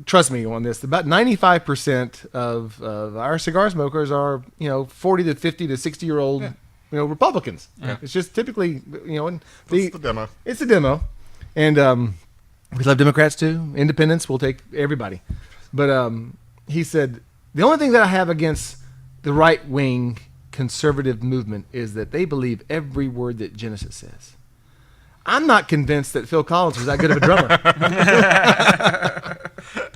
trust me on this. About 95% of our cigar smokers are 40 to 50 to 60-year-old Republicans. Yeah. It's just typically and It's the demo. It's a demo, and we love Democrats too. Independents, we'll take everybody. But he said the only thing that I have against the right wing conservative movement is that they believe every word that Genesis says. I'm not convinced that Phil Collins was that good of a drummer.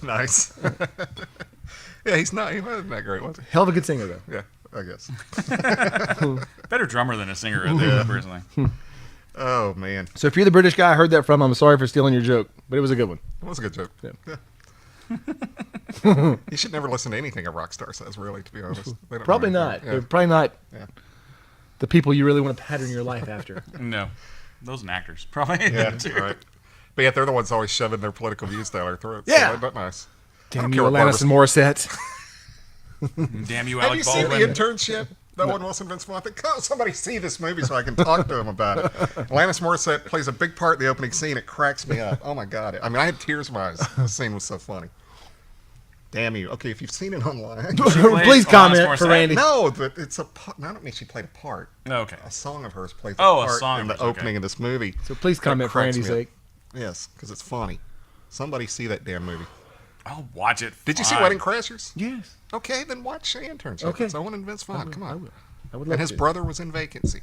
Nice. Yeah, he's not. He wasn't that great, was he? Hell of a good singer though. Yeah, I guess. better drummer than a singer, I think, personally. Oh, man. So if you're the British guy I heard that from, I'm sorry for stealing your joke, but it was a good one. That was a good joke. Yeah. You should never listen to anything a rock star says, really, to be honest. They don't Probably know not. anything. They're probably not Yeah. the people you really want to pattern your life after. No. Those and actors. Probably. Yeah, too. right. But yet they're the ones always shoving their political views down our throats. Yeah. So they're not nice. I Damn don't you, care what Alanis and Morissette. Damn you, Have Alec you seen The Baldwin. Internship? That one wasn't Vince Vaughn. Oh, somebody see this movie so I can talk to him about it. Alanis Morissette plays a big part in the opening scene. It cracks me up. Oh, my God. I mean, I had tears in my eyes. The scene was so funny. Damn you. Okay, if you've seen it online. Please Alanis comment Morissette? for Randy. No, but it's a part. I don't mean she played a part. Okay. A song of hers plays Oh, a a part song in the of hers, okay. opening of this movie. So please comment for cracks Randy's me up. sake. Yes, because it's funny. Somebody see that damn movie. I'll watch it. Did you see fine. Wedding Crashers? Yes. Okay, then watch The Internship. Okay. It's Owen and Vince Vaughn. Come on. I would love And his to. brother was in Vacancy.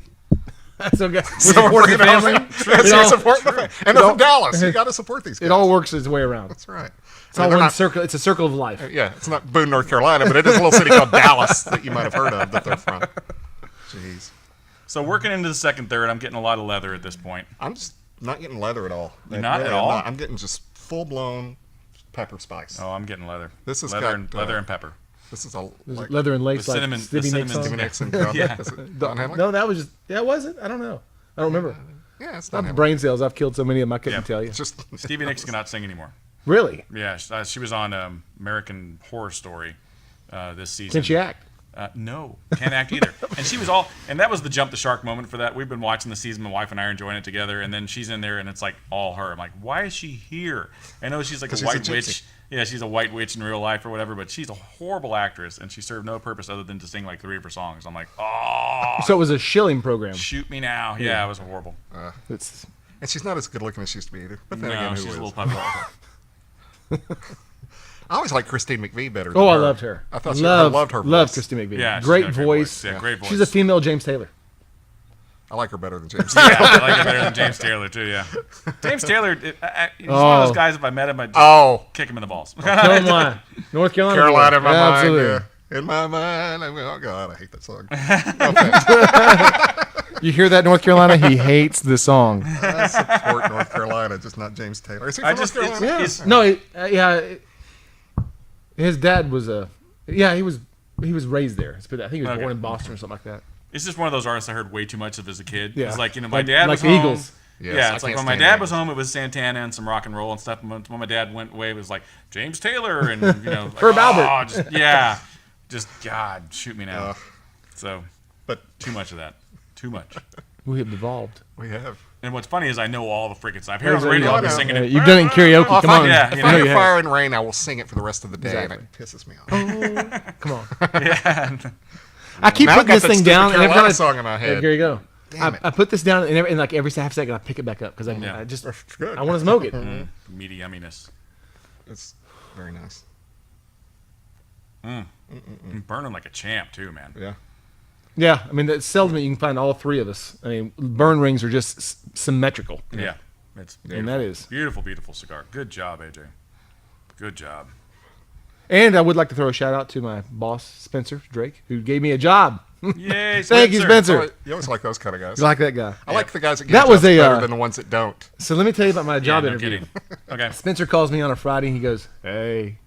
So we're So supporting the we're gonna- family. Yes, It all- support the family. And they're from Dallas. You got to support these guys. It all works its way around. That's right. It's all they're one not- circle. It's a circle of life. Yeah, it's not Boone, North Carolina, but it is a little city called Dallas that you might have heard of that they're from. Jeez. So working into the second third, I'm getting a lot of leather at this point. I'm just not getting leather at all. Not at I'm all? I'm getting just full-blown pepper spice. Oh, I'm getting leather. This has leather, got, and, leather and pepper. This is a like Leather and lace, The like cinnamon- Stevie the Nicks cinnamon- song. Stevie Nicks and Yeah. Is it Don Henley? No, that was just. Yeah, was it? I don't know. I don't remember. Yeah, it's I Don have Henley. brain cells. I've killed so many of them. I couldn't Yeah. tell you. It's just Stevie Nicks cannot sing anymore. Really? Yeah, she was on American Horror Story this season. Can she act? No, can't act either. And she was and that was the jump the shark moment for that. We've been watching the season. My wife and I are enjoying it together. And then she's in there, and it's like all her. I'm like, why is she here? I know she's like a 'Cause she's a white gypsy. witch. Yeah, she's a white witch in real life or whatever. But she's a horrible actress, and she served no purpose other than to sing like 3 of her songs. I'm like, oh, So it was a shilling program. shoot me now. Yeah, it was horrible. It's, and she's not as good looking as she used to be either. But then No, again, who she's a is? little puppy. I always liked Christine McVie better. oh, than I her. loved her. I thought I loved her. Loved voice. Christine McVie. Yeah, she's great got a great voice. Yeah, great voice. She's a female James Taylor. I like her better than James. Yeah, I like it better than James Taylor too. Yeah, James Taylor, he's one of those guys. If I met him, I'd just kick him in the balls. Carolina, North Carolina. Carolina in my mind. Absolutely. Yeah. In my mind. I mean, oh God, I hate that song. Okay. You hear that, North Carolina? He hates the song. I support North Carolina, just not James Taylor. Is he from North Carolina? His dad was he was raised there. I think he was born in Boston or something like that. It's just one of those artists I heard way too much of as a kid. Yeah. It's like, my dad was the home. Eagles. Yes, It's like when my dad was home, it was Santana and some rock and roll and stuff. And when my dad went away, it was like James Taylor and like, Herb Albert. Just God, shoot me now. But too much of that. Too much. We have evolved. We have. And what's funny is I know all the freaking stuff. Here on the radio, I'll be singing it. You've done it in karaoke. Come on. Yeah, If I hear Fire and Rain, I will sing it for the rest of the day, and it pisses me off. Come on. Yeah. I keep putting this thing down, and every time song in my head. Here you go. Damn it. I put this down, and like every half second, I pick it back up because I Good. I want to smoke it. Meaty yumminess. It's very nice. Burning like a champ, too, man. Yeah. Yeah, I mean, it's seldom that you can find all three of us. I mean, burn rings are just symmetrical. Yeah. It's beautiful. And that is. Beautiful, beautiful cigar. Good job, AJ. Good job. And I would like to throw a shout out to my boss, Spencer Drake, who gave me a job. Yay, Thank you, Spencer. You always like those kind of guys. You like that guy? I like the guys that get That was jobs a, better than the ones that don't. So let me tell you about my job no interview. kidding. Okay. Spencer calls me on a Friday, and he goes, "Hey,"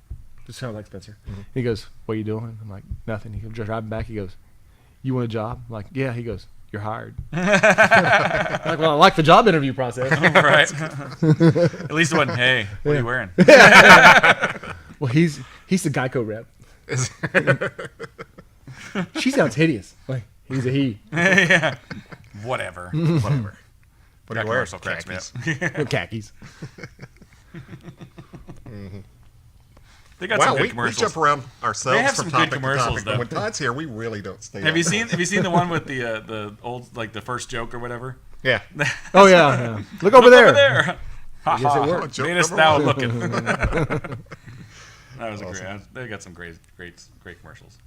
just sounds like Spencer. He goes, "What are you doing?" I'm like, "Nothing." He goes, driving back. He goes, "You want a job?" I'm like, "Yeah." He goes, "You're hired." I'm like, well, I like the job interview process. Right. At least it wasn't, hey, what are you wearing? Well, he's the Geico rep. She sounds hideous. Like he's a he. Yeah. Whatever. Whatever. What That do you wear? commercial cracks me up. With khakis. They got Wow, some good we commercials. jump around ourselves They have from some topic good to commercials, topic, but though. when Todd's here, we really don't stay. Have you up. seen the one with the old, like, the first joke or whatever? Yeah. Oh yeah. Look over Look there. over there. Ha guess it ha. worked. Joke Made us number now one. looking. That was a great. They got some great commercials.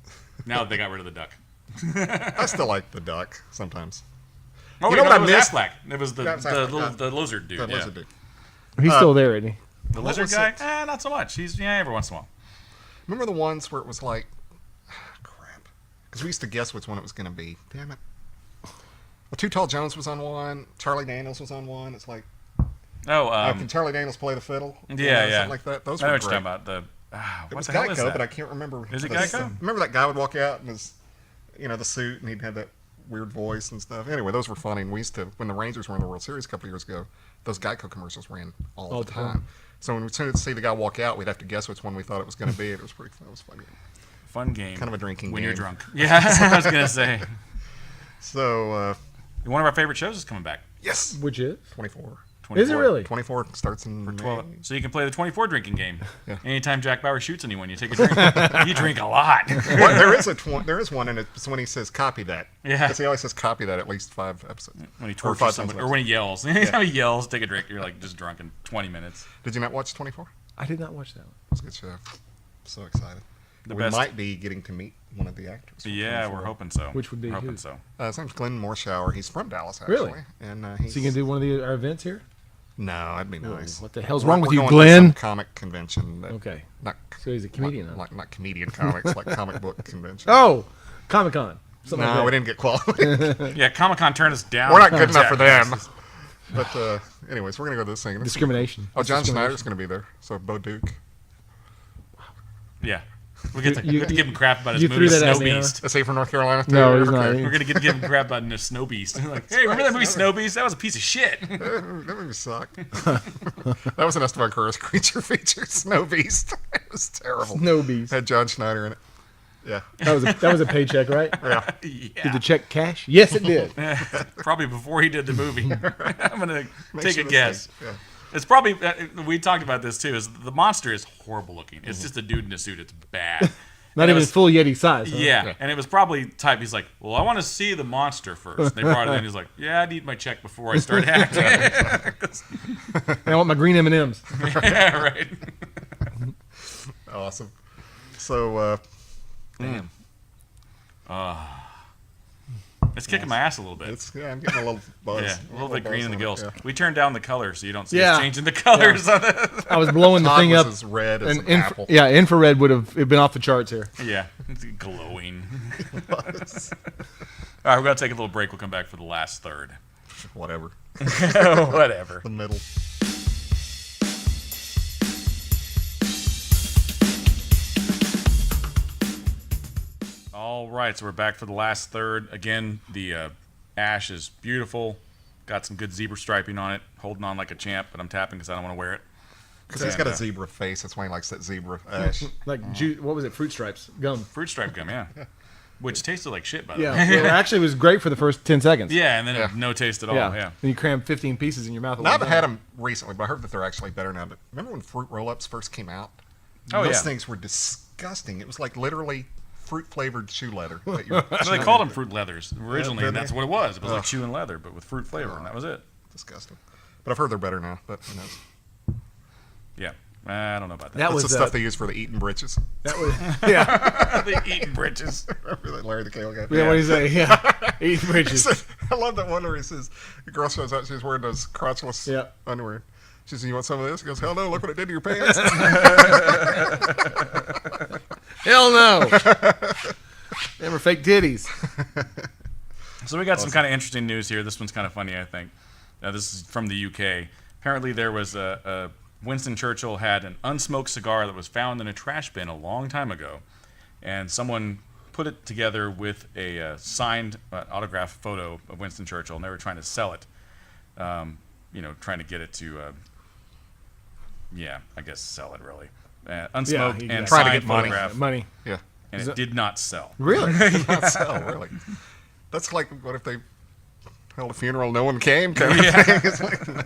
Now that they got rid of the duck. I still like the duck sometimes. Oh, You know what I it was missed? Affleck. It was the That's Affleck, the lizard dude. The Yeah. lizard dude. He's still there, isn't he? The lizard was guy? it? Not so much. He's every once in a while. Remember the ones where it was like, crap, because we used to guess which one it was going to be. Damn it. Well, Too Tall Jones was on one. Charlie Daniels was on one. It's like, Oh, can Charlie Daniels play the fiddle? yeah. Something like that. Those I know were what you're great. talking about. It What was the hell is Geico, that? but I can't remember. Is it the- Geico? Remember that guy would walk out in his, the suit, and he'd have that weird voice and stuff. Anyway, those were funny. And we used to, when the Rangers were in the World Series a couple years ago, those Geico commercials ran all the time. So when we tended to see the guy walk out, we'd have to guess which one we thought it was going to be. It was pretty fun. It was fun. Fun game. Kind of a drinking when game. you're drunk. Yeah, I was gonna say. So, One of our favorite shows is coming back. yes, Which is? 24. 24. Is it really? 24 starts in May. 12. So you can play the 24 drinking game. Yeah. Anytime Jack Bauer shoots anyone, you take a drink. You drink a lot. Well, there is one, and it's when he says copy that. Yeah. Because he always says copy that at least 5 episodes. When he Or tortures 5 someone, times or when he yells. Anytime he yells, take a drink. You're like just drunk in 20 minutes. Did you not watch 24? I did not watch that one. It's a good show. So excited. The We best. might be getting to meet one of the actors. from Yeah, 24. we're hoping so. Which would be We're hoping who? so. His name's Glenn Morshower. He's from Dallas, actually. Really? And So you can do one of our events here? No, that'd be nice. What the hell's We're- wrong with we're you, going to Glenn? some comic convention. That, Okay. Not, So he's a comedian, huh? Not comedian comics, like comic book convention. Oh, Comic Con. Something No, like we that. didn't get qualified. Yeah, Comic Con turned us down. We're not good enough Jack for them. Bauer's. But anyways, we're going to go to this thing. Discrimination. Oh, John Discrimination. Schneider's going to be there. So Bo Duke. Yeah. We get to, You- we get to give him crap about his you movie threw that at Snow me, huh? Beast. Is he from North Carolina? too? No, he's Okay. not. We're gonna get to give him crap about the Snow Beast. Like, hey, remember that movie Snow Beast? That was a piece of shit. That movie sucked. That was an Esteban Curtis creature feature, Snow Beast. It was terrible. Snow Beast. Had John Schneider in it. Yeah. That was a paycheck, right? Yeah. Yeah. Did the check cash? Yes, it did. Probably before he did the movie. I'm gonna take sure a this guess. thing- yeah. It's probably we talked about this too. Is the monster is horrible looking. It's just a dude in a suit. It's bad. Not And it even was- full Yeti size. Huh? Yeah, and it was probably type. He's like, well, I want to see the monster first. They brought it in. He's like, yeah, I need my check before I start acting. And I want my green M&Ms. Yeah, right. Awesome. So, damn. It's kicking my ass a little bit. I'm getting a little buzz. Yeah, a little bit green in the buzz gills. on it, yeah. We turned down the color so you don't see Yeah. us changing the colors on it. I was blowing the Todd thing was up. as red as And an apple. yeah, infrared would have been off the charts here. Yeah, it's glowing. All right, we're going to take a little break. We'll come back for the last third. Whatever. Whatever. The middle. All right, so we're back for the last third. Again, the ash is beautiful. Got some good zebra striping on it. Holding on like a champ, but I'm tapping because I don't want to wear it. Because he's got a zebra face. That's why he likes that zebra ash. Like, what was it? Fruit Stripes gum. Fruit stripe gum, yeah. Which tasted like shit, by the Yeah, way. well, actually, it was great for the first 10 seconds. Yeah, and then no taste at all. Yeah. And you cram 15 pieces in your mouth. Now, I haven't had them recently, but I heard that they're actually better now. But remember when fruit roll-ups first came out? Oh, Those yeah. things were disgusting. It was like literally fruit-flavored shoe leather. That So they called them fruit leathers originally, Yeah, and did that's they? what it was. It was like chewing leather, but with fruit flavor, and that was it. Disgusting. But I've heard they're better now. But who knows? Yeah. I don't know about that. That That's was the stuff they use for the eating britches. That was yeah. They eating britches. Remember that Larry the Cable Guy? Yeah, what do you say? Yeah, eating He bridges. said, I love that one where he says, the girl shows up, she's wearing those crotchless Yeah. underwear. She says, you want some of this? He goes, hell no, look what it did to your pants. Hell no. Them were fake titties. So we got some kind of interesting news here. This one's kind of funny, I think. This is from the UK. Apparently there was Winston Churchill had an unsmoked cigar that was found in a trash bin a long time ago. And someone put it together with a signed autographed photo of Winston Churchill, and they were trying to sell it. Trying to get it to, I guess sell it really. Unsmoked Yeah, and trying to signed get money. photograph. Money. Yeah. And it did not sell. Really? Not so, really. That's like, what if they held a funeral, no one came? Kind of thing. It's like, no.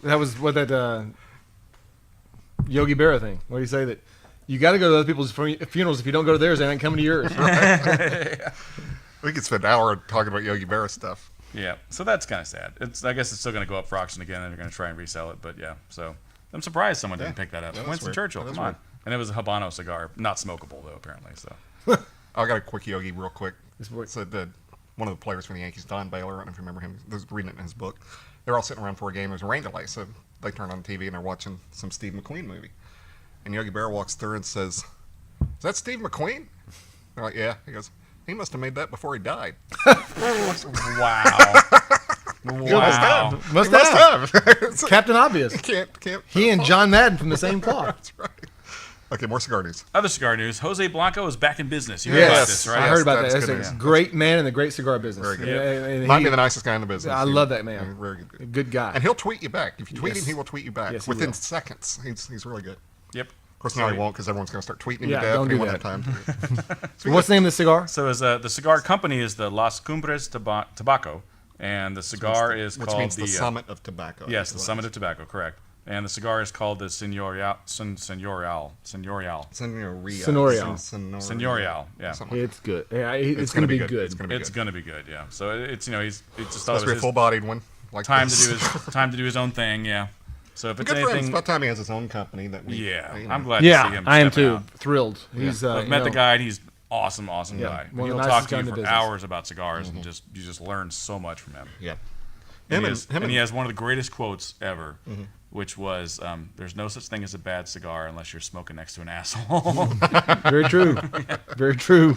That was what that Yogi Berra thing. What do you say that you got to go to other people's funerals? If you don't go to theirs, they ain't coming to yours. We could spend an hour talking about Yogi Berra stuff. Yeah, so that's kind of sad. I guess it's still going to go up for auction again, and they're going to try and resell it. But yeah, so I'm surprised someone didn't pick that up. Yeah, that's Winston weird. Churchill, That is come on. weird. And it was a Habanos cigar, not smokable though, apparently. So I got a quick Yogi real quick. This boy- So one of the players for the Yankees, Don Baylor, I don't know if you remember him, I was reading it in his book. They're all sitting around for a game. There's a rain delay, so they turn on the TV and they're watching some Steve McQueen movie. And Yogi Berra walks through and says, "Is that Steve McQueen?" They're like, "Yeah." He goes, "He must have made that before he died." wow, wow. Must He have. have. Captain Obvious. Can't. He and John Madden from the same cloth. That's right. Okay, more cigar news. Other cigar news: Jose Blanco is back in business. You heard about Yes, this, I right? heard about That's that. good That's a news. great man in the great cigar business. Very good. Yeah, and Might he- be the nicest guy in the business. I love that man. Very good. Good guy. And he'll tweet you back. If you tweet Yes. him, he will tweet you back Yes, he within will. seconds. He's really good. Yep. Of course, now he won't because everyone's going to start tweeting him Yeah, to death. don't and he do won't that. have time to. What's the name of the cigar? So the cigar company is the Las Cumbres Tobacco, and the cigar is Which called means the summit of tobacco. Yes, the Summit of Tobacco, correct. And the cigar is called the Señorial. Senorial. Señorial, yeah. Something like It's good. Yeah, it's gonna going to be be good. It's going to be It's good. going to be good, yeah. So it's he's just Supposed thought to it be a was his full-bodied one. Like time this. to do his own thing, yeah. So if it's Good for him. It's anything, about time he has his own company. That we, yeah, you know. I'm glad to see Yeah, him. I am stepping too. out. Thrilled. He's I've met the guy, and he's awesome guy. one of the He'll nicest talk to guy you in the for business. hours about cigars, and you just learn so much from him. Yeah. And, Him he has one of the greatest quotes ever, which was, "There's no such thing as a bad cigar unless you're smoking next to an asshole." Very true. Very true.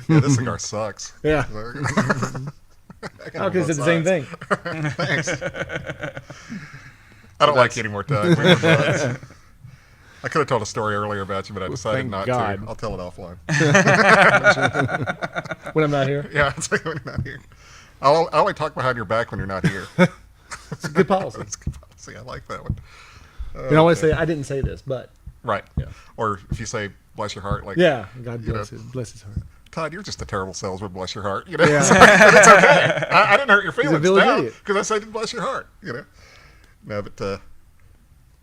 Yeah, this cigar sucks. Yeah. How How can it's the same thing? Thanks. I don't like you anymore, Todd. We were buds. I could have told a story earlier about you, but I decided thank not God. to. I'll tell it offline. When I'm not here. Yeah, I'll tell you when you're not here. I'll only talk behind your back when you're not here. It's a good policy. That's good policy. I like that one. You know, I want to say, I didn't say this, but. Right. Yeah. Or if you say, bless your heart, like, Yeah. God You bless, know. bless his heart. Todd, you're just a terrible salesman, bless your heart. You know, Yeah. but it's okay. I didn't hurt your feelings village now idiot. because I said bless your heart. You know. No, but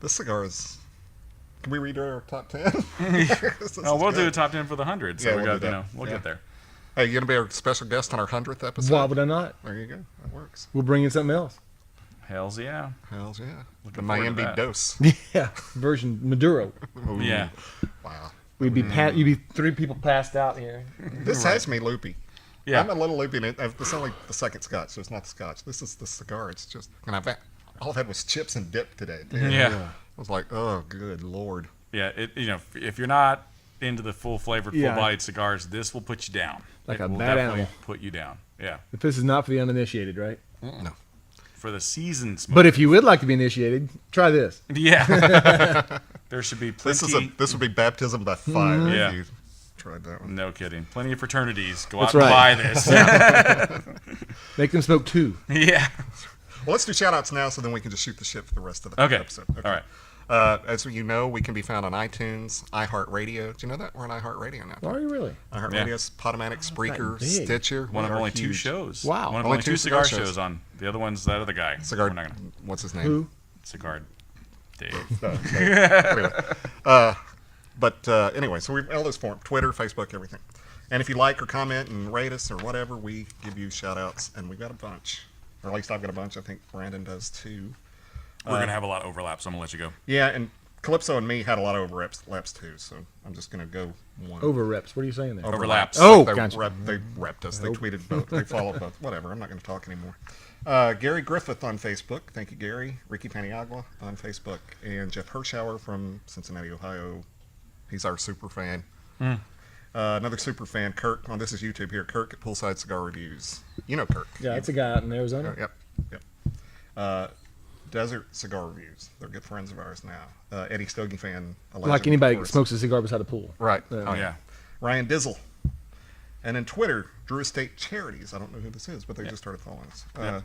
this cigar is. Can we read our top 10? Oh, we'll do a top 10 for the 100. So Yeah, we we'll got, do that. we'll Yeah. get there. Hey, you gonna be our special guest on our 100th episode? Why would I not? There you go. That works. We'll bring in something else. Hells yeah. Hells yeah. The Looking forward to Mayimbe that. dose. Yeah. Version Maduro. Ooh, Yeah. Wow. We'd be you'd be 3 people passed out here. This has me loopy. Yeah. I'm a little loopy. And this is only the second scotch, so it's not the scotch. This is the cigar. It's just, and all I've had was chips and dip today. Yeah. I was like, oh, good Lord. Yeah, if you're not into the full flavored, Yeah. full-bodied cigars, this will put you down. Like It a will bad definitely animal. put you down. Yeah. This is not for the uninitiated, right? No. For the seasoned smoker. But if you would like to be initiated, try this. Yeah. There should be plenty. This would be baptism by fire Yeah. if you tried that one. No kidding. Plenty of fraternities. Go That's out and right. buy this. Make them smoke 2. Yeah. Well, let's do shout-outs now so then we can just shoot the shit for the rest of the Okay. episode. All right. As you know, we can be found on iTunes, iHeartRadio. Do you know that? We're on iHeartRadio now. Are you really? iHeartRadio, Yeah. Podomatic, Spreaker, big. Stitcher. One We of are only 2 huge. shows. Wow. One of Only only 2 2 cigar cigar shows on. The other one's that other guy. Cigar. We're not gonna, What's his name? Who? Cigar Dave. Anyway. But anyway, so we've all those forms: Twitter, Facebook, everything. And if you like or comment and rate us or whatever, we give you shout-outs, and we've got a bunch. Or at least I've got a bunch. I think Brandon does too. We're going to have a lot of overlap, so I'm going to let you go. Yeah, and Calypso and me had a lot of overlaps too, so I'm just going to go one. Over reps. What are you saying there? Overlaps. Oh, they, gotcha. they repped us. They tweeted both. They followed both. Whatever. I'm not going to talk anymore. Gary Griffith on Facebook. Thank you, Gary. Ricky Paniagua on Facebook. And Jeff Hirschauer from Cincinnati, Ohio. He's our super fan. Another super fan, Kirk. Oh, this is YouTube here. Kirk at Poolside Cigar Reviews. You know Kirk. Yeah, that's a guy out in Arizona. Yep. Desert Cigar Reviews. They're good friends of ours now. Eddie Stogie fan. A legend, Like anybody of that course. smokes a cigar beside a pool. Right. Yeah. Oh, Yeah. Ryan Dizzle. And then Twitter, Drew Estate Charities. I don't know who this is, but they just started following us. Yeah.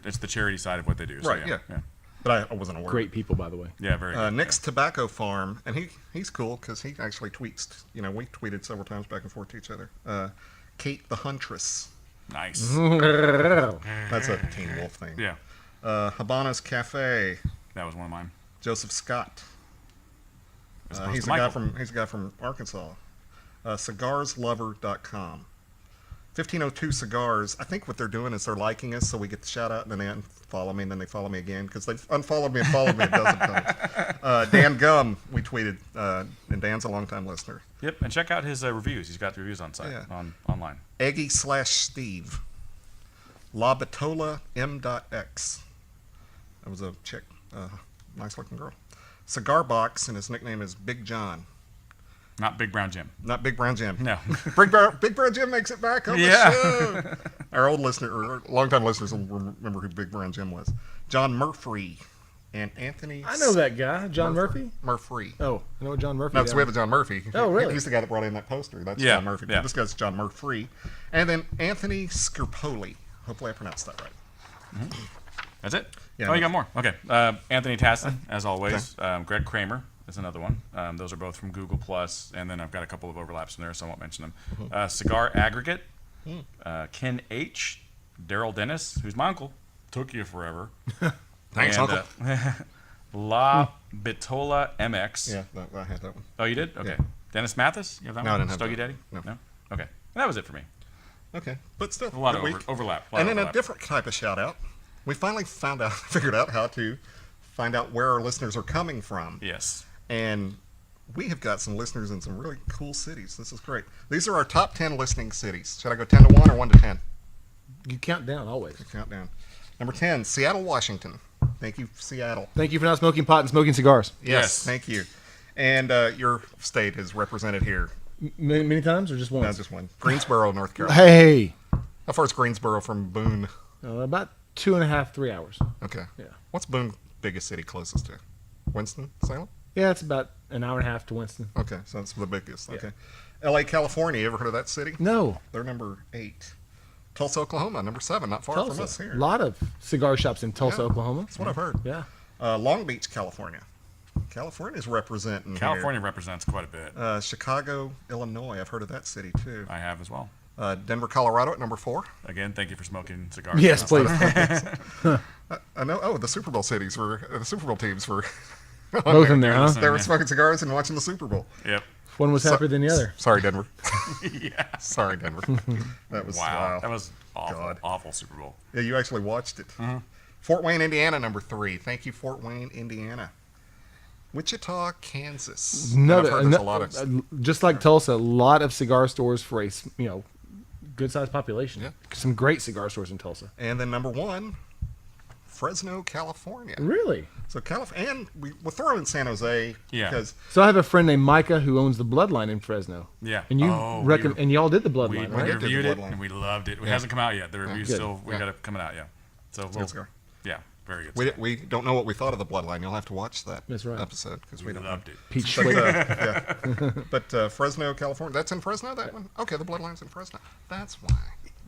It's the charity side of what they do. So Right, yeah. But I wasn't aware. Great people, by the way. Yeah, very good. Nick's Tobacco Farm, and he's cool because he actually tweets. You know, we tweeted several times back and forth to each other. Kate the Huntress. Nice. That's a Teen Wolf thing. Yeah. Habanos Cafe. That was one of mine. Joseph Scott. As opposed He's to a guy Michael. from Arkansas. Cigarslover.com. 1502 Cigars. I think what they're doing is they're liking us, so we get the shout out, and then they unfollow me, and then they follow me again because they've unfollowed me and followed me a dozen times. Dan Gum, we tweeted, and Dan's a longtime listener. Yep, and check out his reviews. He's got the reviews on site, Yeah. online. Eggy/Steve. Labatola M.X. That was a chick, nice looking girl. Cigar Box, and his nickname is Big John. Not Big Brown Jim. Not Big Brown Jim. No. Big Brown Jim makes it back on Yeah. the show. Our old listener, or longtime listeners will remember who Big Brown Jim was. John Murphy and Anthony. I know that guy, John Murphy. Murphy. Oh, I know John Murphy. No, so we have a John Murphy. Oh, really? He's the guy that brought in that poster. That's Yeah, John Murphy. yeah. This guy's John Murphy. And then Anthony Scarpoli. Hopefully I pronounced that right. That's it? Yeah, Oh, you no. got more. Okay. Anthony Tassin, as always. Greg Kramer is another one. Those are both from Google+, and then I've got a couple of overlaps in there, so I won't mention them. Cigar Aggregate, Ken H., Daryl Dennis, who's my uncle. Took you forever. Thanks, and, Uncle. La Bitola MX. Yeah, I had that one. Oh, you did? Okay. Yeah. Dennis Mathis? You have that No, I one? didn't have Stogie that. Daddy? No. Okay. And that was it for me. Okay, but still, A lot good of week. overlap. And then a different type of shout out. We finally figured out how to find out where our listeners are coming from. Yes. And we have got some listeners in some really cool cities. This is great. These are our top 10 listening cities. Should I go 10 to 1 or 1 to 10? You count down always. Countdown. Number 10, Seattle, Washington. Thank you, Seattle. Thank you for not smoking pot and smoking cigars. Yes. Thank you. And your state is represented here. Many times or just No, once? just one. Greensboro, North Carolina. Hey, How far is Greensboro from Boone? about 2.5, 3 hours. Okay. Yeah. What's Boone biggest city closest to? Winston, Salem? Yeah, it's about an hour and a half to Winston. Okay, so that's the biggest. Okay. L.A., California. You ever heard of that city? No, They're number 8. Tulsa, Oklahoma, number 7. Not far from us Tulsa. here. A lot of cigar shops in Tulsa, Yeah. Oklahoma. That's what I've heard. Yeah. Long Beach, California. California's representing here. California represents quite a bit. Chicago, Illinois. I've heard of that city too. I have as well. Denver, Colorado at number 4. Again, thank you for smoking cigars. Yes, please. I know. Oh, the Super Bowl cities were the Super Bowl teams were. Both in there, huh? They were smoking cigars and watching the Super Bowl. Yep. One was happier than the other. Sorry, Denver. Yeah. Sorry, Denver. That was Wow. That was awful. God. Awful Super Bowl. Yeah, you actually watched it. Fort Wayne, Indiana, number 3. Thank you, Fort Wayne, Indiana. Wichita, Kansas. And I've heard there's a lot of. Just like Tulsa, a lot of cigar stores for a good sized population. Yeah. Some great cigar stores in Tulsa. And then number 1, Fresno, California. Really? So and we'll throw in San Jose. Yeah. Because So I have a friend named Micah who owns the Bloodline in Fresno. Yeah. And you and y'all did the We Bloodline, right? did the reviewed it Bloodline. and we loved it. It hasn't come out yet. The review's Good. still got it coming out. Yeah. So good cigar. yeah, very good. We don't know what we thought of the Bloodline. You'll have to watch that That's right. episode because we don't know. loved it. Peach But, Schwitzer. but Fresno, California. That's in Fresno, that one? Okay, the Bloodline's in Fresno. That's why.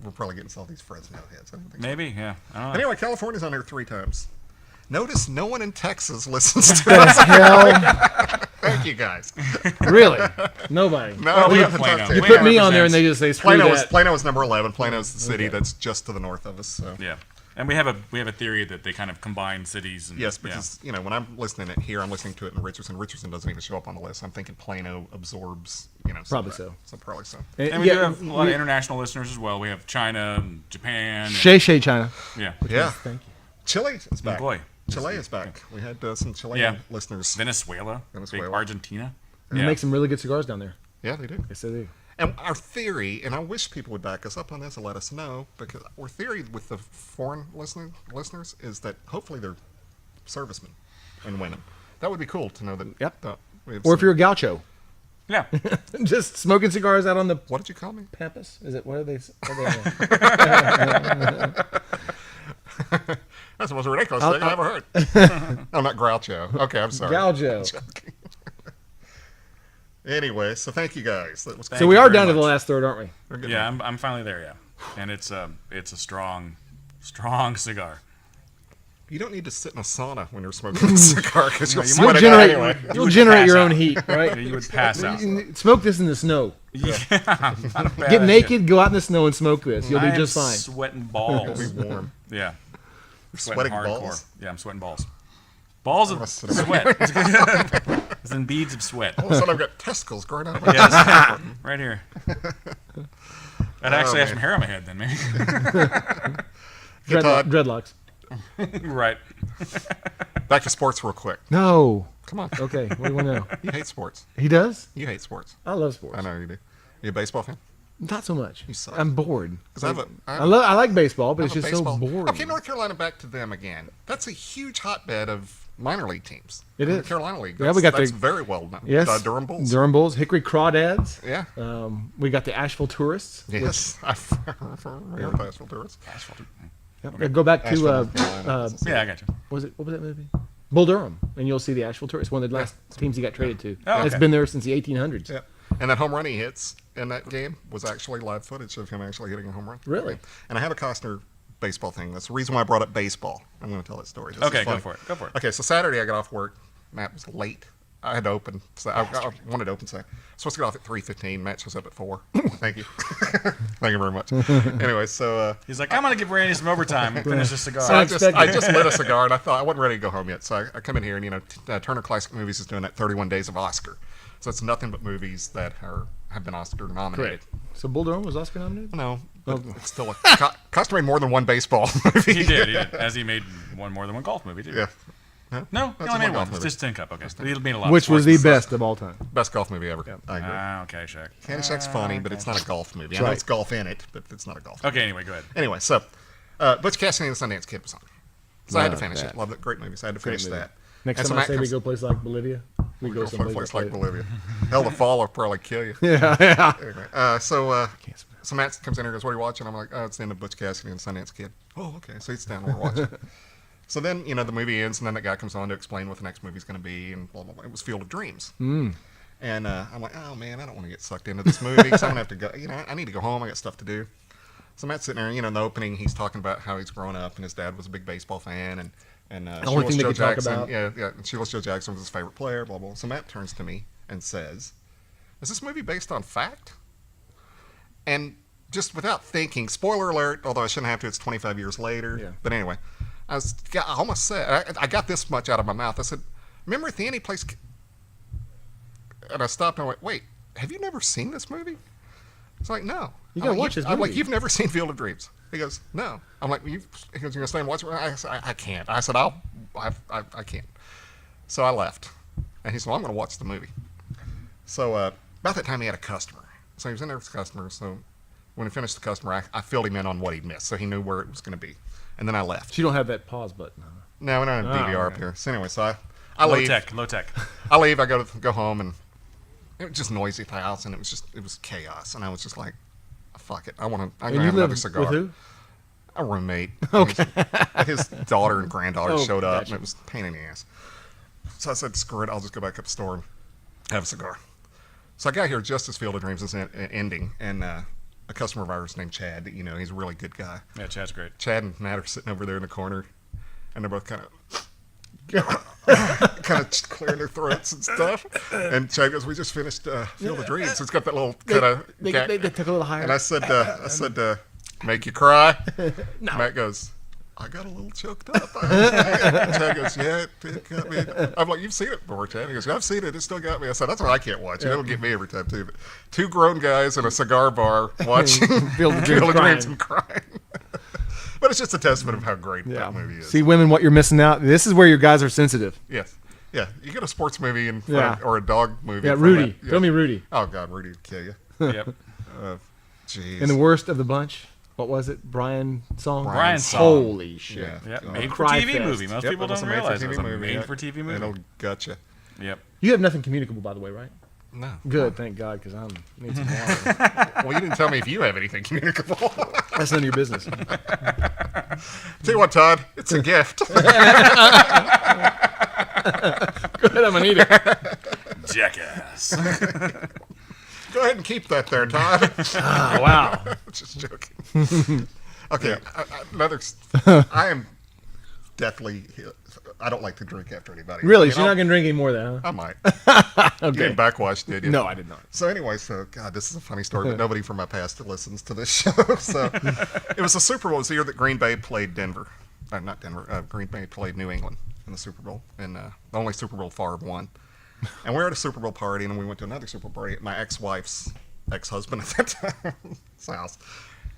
We're probably getting all these Fresno heads. I don't think so. Maybe, yeah. I don't know. Anyway, California's on there 3 times. Notice no one in Texas listens to The us. hell? Thank you, guys. Really? Nobody. No, we haven't Plano. talked to You you. put me on there and they just say, screw that. Plano is number 11. Plano's the city that's just to the north of us. So. Yeah. And we have a theory that they kind of combine cities. And, Yes, because when I'm listening it here, I'm listening to it in Richardson. Richardson doesn't even show up on the list. I'm thinking Plano absorbs, Probably some of so. that. So probably so. And we do have a lot of international listeners as well. We have China and Japan. And, Shay China. yeah. Yeah. Thank you. Chile is back. boy. Chile is back. We had some Chilean Yeah. listeners. Venezuela. Venezuela. Big Argentina. They make some really good cigars down there. Yeah, they do. Yes, they do. And our theory, and I wish people would back us up on this and let us know, because our theory with the foreign listeners is that hopefully they're servicemen and women. That would be cool to know that. Yep. We have Or if some- you're a gaucho. Yeah. Just smoking cigars out on the What did you call me? pampas? Is it? What are they? That's the most ridiculous thing I ever heard. I'm not Groucho. Okay, I'm sorry. Gaucho. Anyway, so thank you guys. That was So we you are very down to the much. last third, aren't we? We're good Yeah, now. I'm finally there, yeah. And it's a strong cigar. You don't need to sit in a sauna when you're smoking a cigar because you'll you sweat might it out Generate, anyway. you'll would generate pass your out. own heat, right? You would pass out. You can smoke this in the snow. Yeah, not a bad Get idea. naked, go out in the snow and smoke this. You'll I be am just fine. Sweating It'll balls. be warm. Yeah. Sweating hardcore. balls? Yeah, I'm sweating balls. Balls of must sit sweat. It's in beads of sweat. All of a sudden I've got testicles growing out of my Yes, right here. I'd actually have man. some hair on my head then, maybe. Todd. Dreadlocks. Right. Back to sports real quick. No. Come on. Okay, what do you want to know? You hate sports. He does? You hate sports. I love sports. I know you do. You a baseball fan? Not so much. You suck. I'm bored. Because I like baseball, but I it's have a just baseball. so boring. Okay, North Carolina, back to them again. That's a huge hotbed of minor league teams. It In is. The Carolina League. Yeah, That's, we got that's the- very well known. Yes. Durham Bulls. Durham Bulls, Hickory Crawdads. Yeah. We got the Asheville Tourists. Yes. I remember the Asheville Tourists. Yep. Go back to Asheville, North Carolina. Yeah, I got you. what was that movie? Bull Durham, and you'll see the Asheville Tourists, one of the last teams he got traded to. Oh, It's okay. been there since the 1800s. Yeah. And that home run he hits in that game was actually live footage of him actually hitting a home run. Really? And I have a Costner baseball thing. That's the reason why I brought up baseball. I'm going to tell that story. This is Okay, go funny. for it. Go for it. Okay, so Saturday I got off work. Matt was late. I had to open. So I wanted to open. So I was supposed to get off at 3:15. Matt shows up at 4. Thank you. Thank you very much. Anyway, so He's like, I'm going to give Randy some overtime and finish this cigar. so I just Unexpected. lit a cigar and I thought I wasn't ready to go home yet. So I come in here and Turner Classic Movies is doing that 31 Days of Oscar. So it's nothing but movies that have been Oscar nominated. So Bull Durham was Oscar nominated? No, but it's still Costner made more than one baseball movie. He did, as he made more than one golf movie, too. Yeah. No, he That's only one made golf one. It's movie. just Tin Cup, okay. He made a lot Which of was the sports. best of all time. Best golf movie ever. I agree. Okay, Shaq. Caddyshack's funny, but it's not a golf movie. I know right. it's golf in it, but it's not a golf. Okay, anyway, go ahead. Anyway, so Butch Cassidy and the Sundance Kid was on. So I had to Love finish that. it. Love it. Great movie. So I had to finish movie. that. Next And so time I Matt say we comes- go place like Bolivia, we go Go someplace place like Bolivia. Bolivia. Hell, the fall will probably kill you. Yeah. Anyway, so Can't smell. so Matt comes in here and goes, "What are you watching?" I'm like, "Oh, it's the end of Butch Cassidy and the Sundance Kid." Oh, okay. So he's down and we're watching. So then, the movie ends, and then that guy comes on to explain what the next movie's going to be, and blah, blah, blah. It was Field of Dreams. And I'm like, oh, man, I don't want to get sucked into this movie because I'm going to have to go. I need to go home. I got stuff to do. So Matt's sitting there, in the opening, he's talking about how he's grown up, and his dad was a big baseball fan, and only thing they Joe could talk Jackson, about. yeah, and Sheila Joe Jackson was his favorite player, blah, blah. So Matt turns to me and says, is this movie based on fact? And just without thinking, spoiler alert, although I shouldn't have to, it's 25 years later. Yeah. But anyway, I almost said, I got this much out of my mouth. I said, remember at the end he plays, and I stopped and I went, wait, have you never seen this movie? It's like, no. You gotta watch this I'm like, movie. you've never seen Field of Dreams. He goes, no. I'm like, he goes, you're going to stay and watch it? I said, I can't. I said, I can't. So I left. And he said, well, I'm going to watch the movie. So about that time he had a customer. So he was in there with a customer. So when he finished the customer, I filled him in on what he'd missed, so he knew where it was going to be. And then I left. So you don't have that pause button. Huh? No, we don't have DVR up here. So anyway, so I Low leave. tech. I leave. I go home, and it was just noisy at the house, and it was chaos. And I was just like, fuck it. I'm gonna have another cigar. With who? A roommate. Okay. His daughter and granddaughter showed up, gotcha. and it was a pain in the ass. So I said, screw it. I'll just go back up the store and have a cigar. So I got here just as Field of Dreams is ending, and a customer of ours named Chad, he's a really good guy. Yeah, Chad's great. Chad and Matt are sitting over there in the corner, and they're both kind of clearing their throats and stuff. And Chad goes, "We just finished Field of Dreams." It's got that little kind of. They took a little higher. And I said, "Make you cry?" No. Matt goes, "I got a little choked up." Chad goes, "Yeah, it got me." I'm like, "You've seen it before, Chad?" He goes, "I've seen it. It still got me." I said, "That's why I can't watch it. It'll get me every time too." But two grown guys in a cigar bar watching Field of Dreams and crying. But it's just a testament of how great that movie is. See, women, what you're missing out. This is where your guys are sensitive. Yes. Yeah, you get a sports movie or a dog movie. Yeah, Rudy. Tell me Rudy. Oh, God, Rudy would kill you. Yep. Jeez. And the worst of the bunch, what was it? Brian's song? Brian's song. Holy shit. Yeah. Yep. God. Made for Cry TV fest. movie. Most people don't realize it was a made for TV movie. It'll gut you. Yep. You have nothing communicable, by the way, right? No. Good, thank God, because I need some water. Well, you didn't tell me if you have anything communicable. That's none of your business. Tell you what, Todd, it's a gift. Go ahead, I'm going to need it. Jackass. Go ahead and keep that there, Todd. Oh, wow. Just joking. Okay, I am deathly. I don't like to drink after anybody. Really? So you're not going to drink any more of that, I might. huh? You didn't backwash, did you? No, I did not. So anyway, God, this is a funny story, but nobody from my past listens to this show. So it was the Super Bowl. It was the year that Green Bay played Denver. Not Denver. Green Bay played New england in the Super Bowl, and the only Super Bowl Favre won. And we were at a Super Bowl party, and then we went to another Super Bowl party at my ex-wife's ex-husband at that time's house,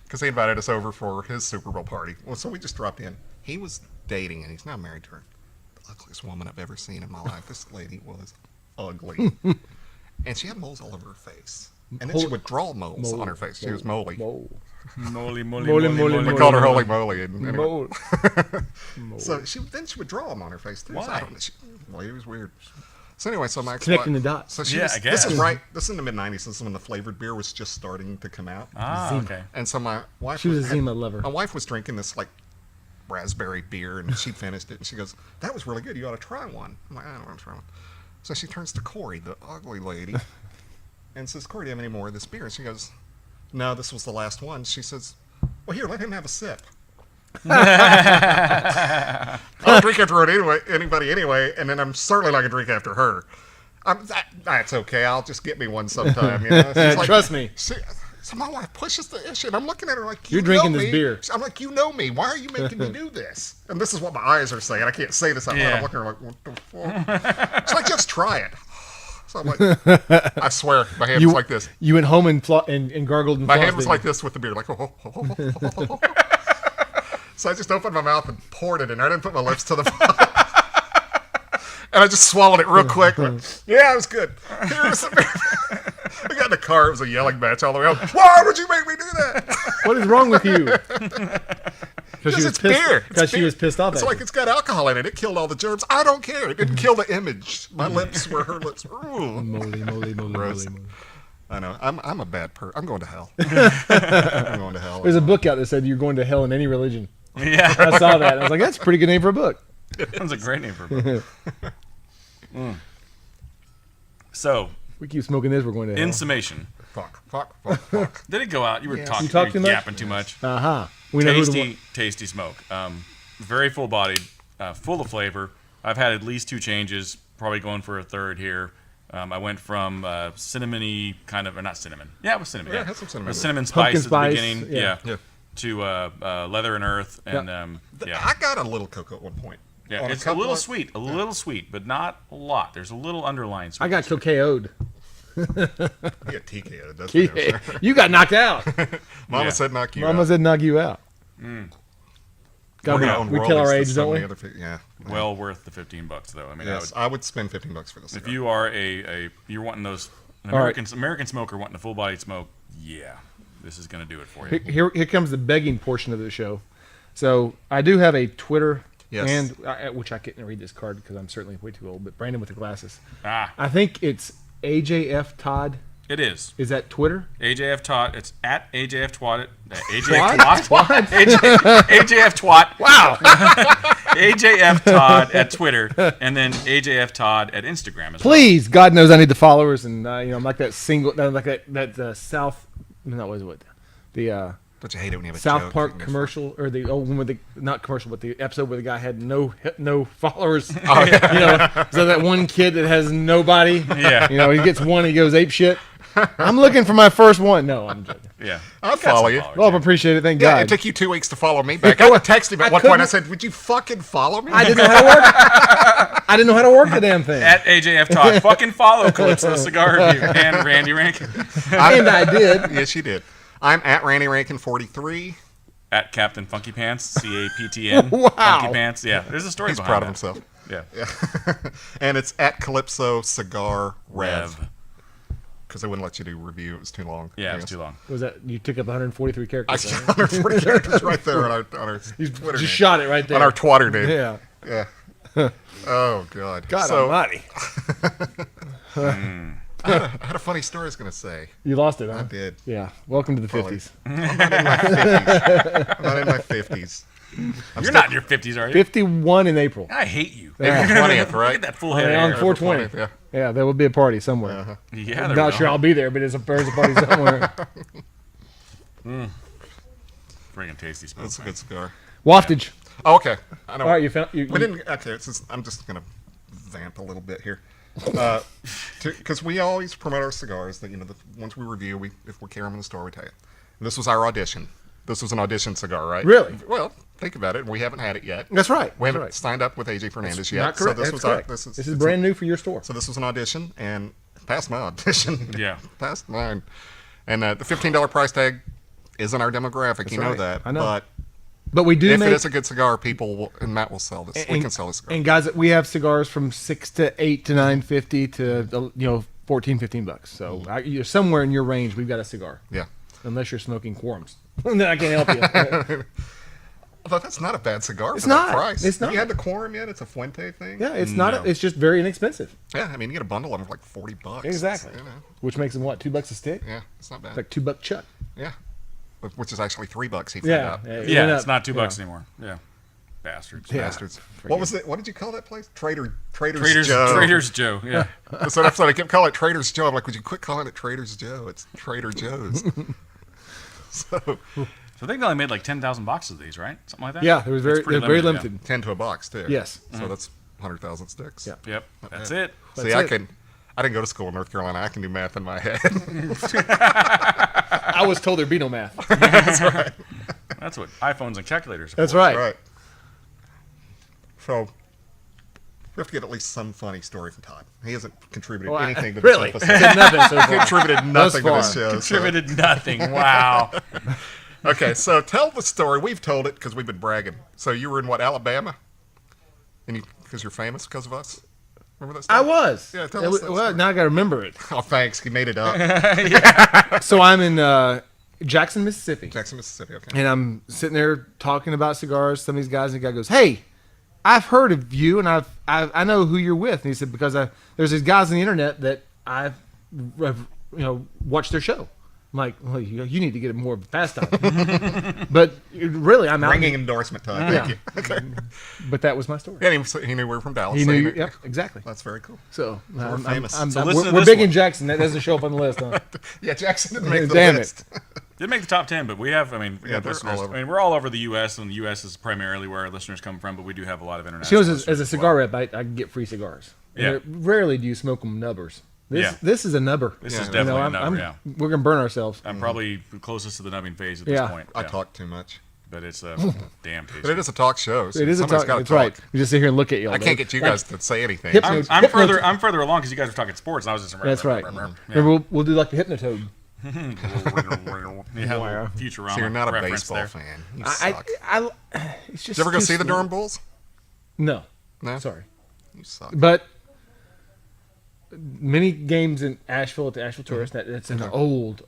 because he invited us over for his Super Bowl party. Well, so we just dropped in. He was dating, and he's now married to her. The ugliest woman I've ever seen in my life. This lady was ugly. And she had moles all over her face. And then she would draw moles on her face. She was moly. Moly. We called her Holy Moly. And anyway. Mole. So she would draw them on her face too. Why? So I don't know. It was weird. So anyway, so my ex-wife, Connecting the dots. So she Yeah, was, I guess. This is in the mid-90s. This is when the flavored beer was just starting to come out. Ah, okay. And so my wife She was a Zima lover. My wife was drinking this like raspberry beer, and she finished it, and she goes, "That was really good. You ought to try one." I'm like, "I don't want to try one." So she turns to Corey, the ugly lady, and says, "Corey, do you have any more of this beer?" And she goes, "No, this was the last one." She says, "Well, here, let him have a sip." I don't drink after anybody anyway, and then I'm certainly not going to drink after her. That's okay. I'll just get me one sometime. She's like, Trust me. So my wife pushes the issue, and I'm looking at her like, You're drinking this beer. I'm like, you know me. Why are you making me do this? And this is what my eyes are saying. I can't say this out loud. Yeah. I'm looking at her like, what the fuck? She's like, just try it. So I'm like, I swear, my hand was like this. You went home and gargled and My flossed, hand was didn't like this with the beer, like, So I just opened my mouth and poured it in. I didn't put my lips to the bottom. And I just swallowed it real quick. Like, yeah, it was good. Here's the beer. We got in the car. It was a yelling match all the way home. Why would you make me do that? you? What is wrong with you? Because it's beer. Because she was pissed off It's at like you. it's got alcohol in it. It killed all the germs. I don't care. It didn't kill the image. My lips were her lips. Ooh. Moly. Gross. I know. I'm a bad person. I'm going to hell. I'm going to hell. There's a book out that said you're going to hell in any religion. Yeah. I saw that. And I was like, that's a pretty good name for a book. That's a great name for a book. So, We keep smoking this, we're going to hell. in summation, Fuck. did it go out? You were talking. You talk were too much? yapping too much. Uh-huh. We know who the Tasty smoke. Very full-bodied, full of flavor. I've had at least 2 changes. Probably going for a third here. I went from cinnamony kind of, or not cinnamon. Yeah, it was cinnamon. Yeah, it had some cinnamon. It was cinnamon Pumpkin spice at the spice, beginning. yeah. Yeah. To leather and earth, and yeah. I got a little cocoa at one point. Yeah, On it's a couple little of- sweet, but not a lot. There's a little underlying I got sweetness. cocao'd. Yeah, TK. That's what it was. You got knocked out. Mama Yeah. said knock you Mama out. said knock you out. God, We're we kill our age, don't we? Yeah. Well worth the $15 though. I mean, Yes, I would spend $15 for this. if you are you're wanting those All right. American smoker wanting a full body smoke, yeah. this is going to do it for you. Here comes the begging portion of the show. So I do have a Twitter, Yes. and which I couldn't read this card because I'm certainly way too old. But Brandon with the glasses. Ah, I think it's AJF Todd. it is. Is that Twitter? AJF Twat. It's at AJF Twat. Twat? Twat. AJF Twat. Wow. AJF Todd at Twitter, and then AJF Todd at Instagram as Please, God knows I need the followers, and I'm like that single, like that South. No, what is it? The Don't you hate it when you have a South joke Park and you're- commercial, or the old one with the not commercial, but the episode where the guy had no followers. Oh, yeah. So that one kid that has nobody. Yeah. He gets one, he goes ape shit. I'm looking for my first one. No, I'm joking. well. Yeah. I'll follow you. Well, I appreciate it. Thank Yeah, God. it took you 2 weeks to follow me back. I texted him at one point. I said, "Would you fucking follow me?" I didn't know how to work. I didn't know how to work the damn thing. At AJF Todd. Fucking follow Calypso Cigar Review and Randy Rankin. And I did. Yes, you did. I'm at Randy Rankin 43. At Captain Funky Pants, CAPTN. Wow. Funky Pants. Yeah, there's a story He's behind proud of that. himself. Yeah. And it's at Calypso Cigar Rev. Rev. Because they wouldn't let you do review. It was too long. Yeah, I it was guess. too long. Was that you took up 143 I characters? got 140 characters right there on our You Twitter just name. shot it right there. On our Twitter name. Yeah. Yeah. Oh, God. God So, almighty. I had a funny story I was going to say. You lost it, huh? I did. Yeah. Welcome to the Probably. 50s. I'm not in my 50s. I'm not in my 50s. You're not in your 50s, are you? 51 in April. I hate you. Yeah. 20th, Look right? at that full head On of hair. 420. Yeah. Yeah, there will be a party somewhere. Uh-huh. Yeah, I'm there not we sure go. I'll be there, but there's a party somewhere. Friggin' tasty smoke. That's a good cigar. Waftage. Oh, okay. I know. All right, you found. We didn't. Okay, I'm just gonna vamp a little bit here, because we always promote our cigars. That the ones we review, if we carry them in the store, we tell you. And this was our audition. This was an audition cigar, right? Really? Well, think about it. We haven't had it yet. That's right. We haven't That's right. signed up with AJ Fernandez yet. Not correct. So this That's was correct. This is brand new for your store. So this was an audition, and passed my audition. Yeah. Passed mine. And the $15 price tag isn't our demographic. That's you know right. that. I know. But But we do if make. it is a good cigar, people will, and Matt will sell this. We can sell this cigar. And guys, we have cigars from $6 to $8 to $9.50 to $14, $15. So you're somewhere in your range. We've got a cigar, Yeah. unless you're smoking quorums. Then I can't help you. Although that's not a bad cigar It's for that not. price. It's Have not. you had the Quorum yet? It's a Fuente thing. Yeah, it's not. No. It's just very inexpensive. Yeah, I mean, you get a bundle of them for like $40. Exactly. You know, Which makes them what, $2 a stick? yeah, it's not bad. It's like $2 chuck. Yeah. Which is actually $3 he found Yeah. out. It Yeah, went it's up. not $2 Yeah. anymore. Yeah. Bastards. Yeah. Bastards. Forget What was it? What did you call that place? Trader's Trader's Joe. Trader's Joe. Yeah. So that's what I kept calling it, Trader's Joe. I'm like, would you quit calling it Trader's Joe? It's Trader Joe's. So So I think they only made like 10,000 boxes of these, right? Something like that. Yeah, it was That's very, pretty very limited, limited. 10 to a box too. Yes. So that's 100,000 sticks. Yeah. Yeah. Yep. That's it. See, That's it. I didn't go to school in North Carolina. I can do math in my head. I was told there'd be no math. That's what iPhones and calculators are That's for. right. Right. So we have to get at least some funny story from Todd. He hasn't contributed anything to this really? episode. Said nothing so far. Contributed nothing to far. this show. Contributed nothing. Wow. Okay, so tell the story. We've told it because we've been bragging. So you were in what, Alabama? And because you're famous because of us? Remember that story? I was. Yeah, tell us that Well, story. now I got to remember it. Oh, thanks. He made it up. So I'm in Jackson, Mississippi. Jackson, Mississippi. Okay. And I'm sitting there talking about cigars. Some of these guys, and the guy goes, "Hey, I've heard of you, and I know who you're with." And he said, "Because there's these guys on the internet that I've watched their show." I'm like, "Well, you need to get more of a fast time." But really, I'm out. Ringing endorsement, Todd. Yeah. Thank you. Okay. But that was my story. Yeah, he knew we were from Dallas. He so knew. Yep, exactly. That's very cool. So we're famous. So listen to we're this big one. in Jackson. That doesn't show up on the list, huh? Yeah, Jackson didn't make the Damn list. Didn't make the top 10, but we have, we Yeah, have they're listeners. all over. I mean, we're all over the U.S., and the U.S. is primarily where our listeners come from, but we do have a lot of international She knows listeners as a as cigar well. rep, I can get free cigars. And Yeah. they're- Rarely do you smoke them nubbers. Yeah. This is a nubber. This Yeah. is You definitely I'm- a number, yeah. We're gonna burn ourselves. I'm probably the closest to the nubbing phase at Yeah. this point. I yeah. talk too much. But it's damn tasty. But it is a talk show. So It is a somebody's talk. gotta That's right. talk. We just sit here and look at you. All I day. can't get you guys to say anything. Hypno- I'm Hypno- further along because you guys were talking sports, and I was just That's right. Yeah. Maybe we'll do like the Hypnotoad. You have a Futurama So you're not a reference baseball there. fan. You I suck. it's just. Did you ever go too see the slow. Durham Bulls? No, No. sorry, You suck. but many games in Asheville at the Asheville Tourist. It's an old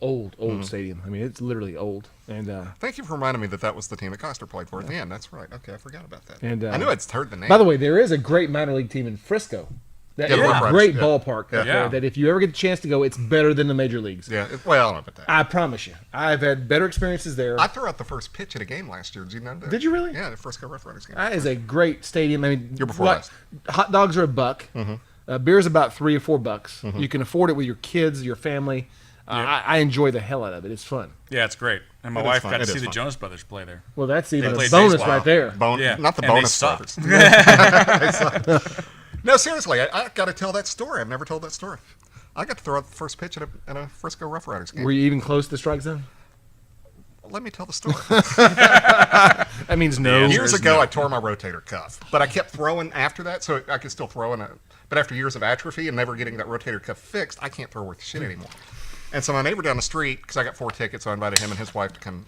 stadium. I mean, it's literally old. And Thank you for reminding me that was the team that Coster played for at the end. That's right. Okay, I forgot about that. And I knew I'd heard the name. by the way, there is a great minor league team in Frisco. That is a great ballpark up there. That if you ever get the chance to go, it's better than the major leagues. Yeah. Well, I don't know about that. I promise you, I've had better experiences there. I threw out the first pitch at a game last year. Did you know that? Did you really? Yeah, the Frisco Rough Riders game. That is a great stadium. I mean, Year before last. Hot dogs are $1. Beer's about $3 or $4. You can afford it with your kids, your family. I enjoy the hell out of it. It's fun. Yeah, it's great. And my It is wife fun. got to It see is the fun. Jonas Brothers play there. Well, that's even a played bonus baseball. right there. Yeah. Not the And they bonus sucked. starters. No, seriously, I got to tell that story. I've never told that story. I got to throw out the first pitch at a Frisco Rough Riders game. Were you even close to the strike zone? Let me tell the story. That means no. Yeah. Years ago, I tore my rotator cuff, but I kept throwing after that, so I could still throw in it. But after years of atrophy and never getting that rotator cuff fixed, I can't throw worth shit anymore. And so my neighbor down the street, because I got 4 tickets, so I invited him and his wife to come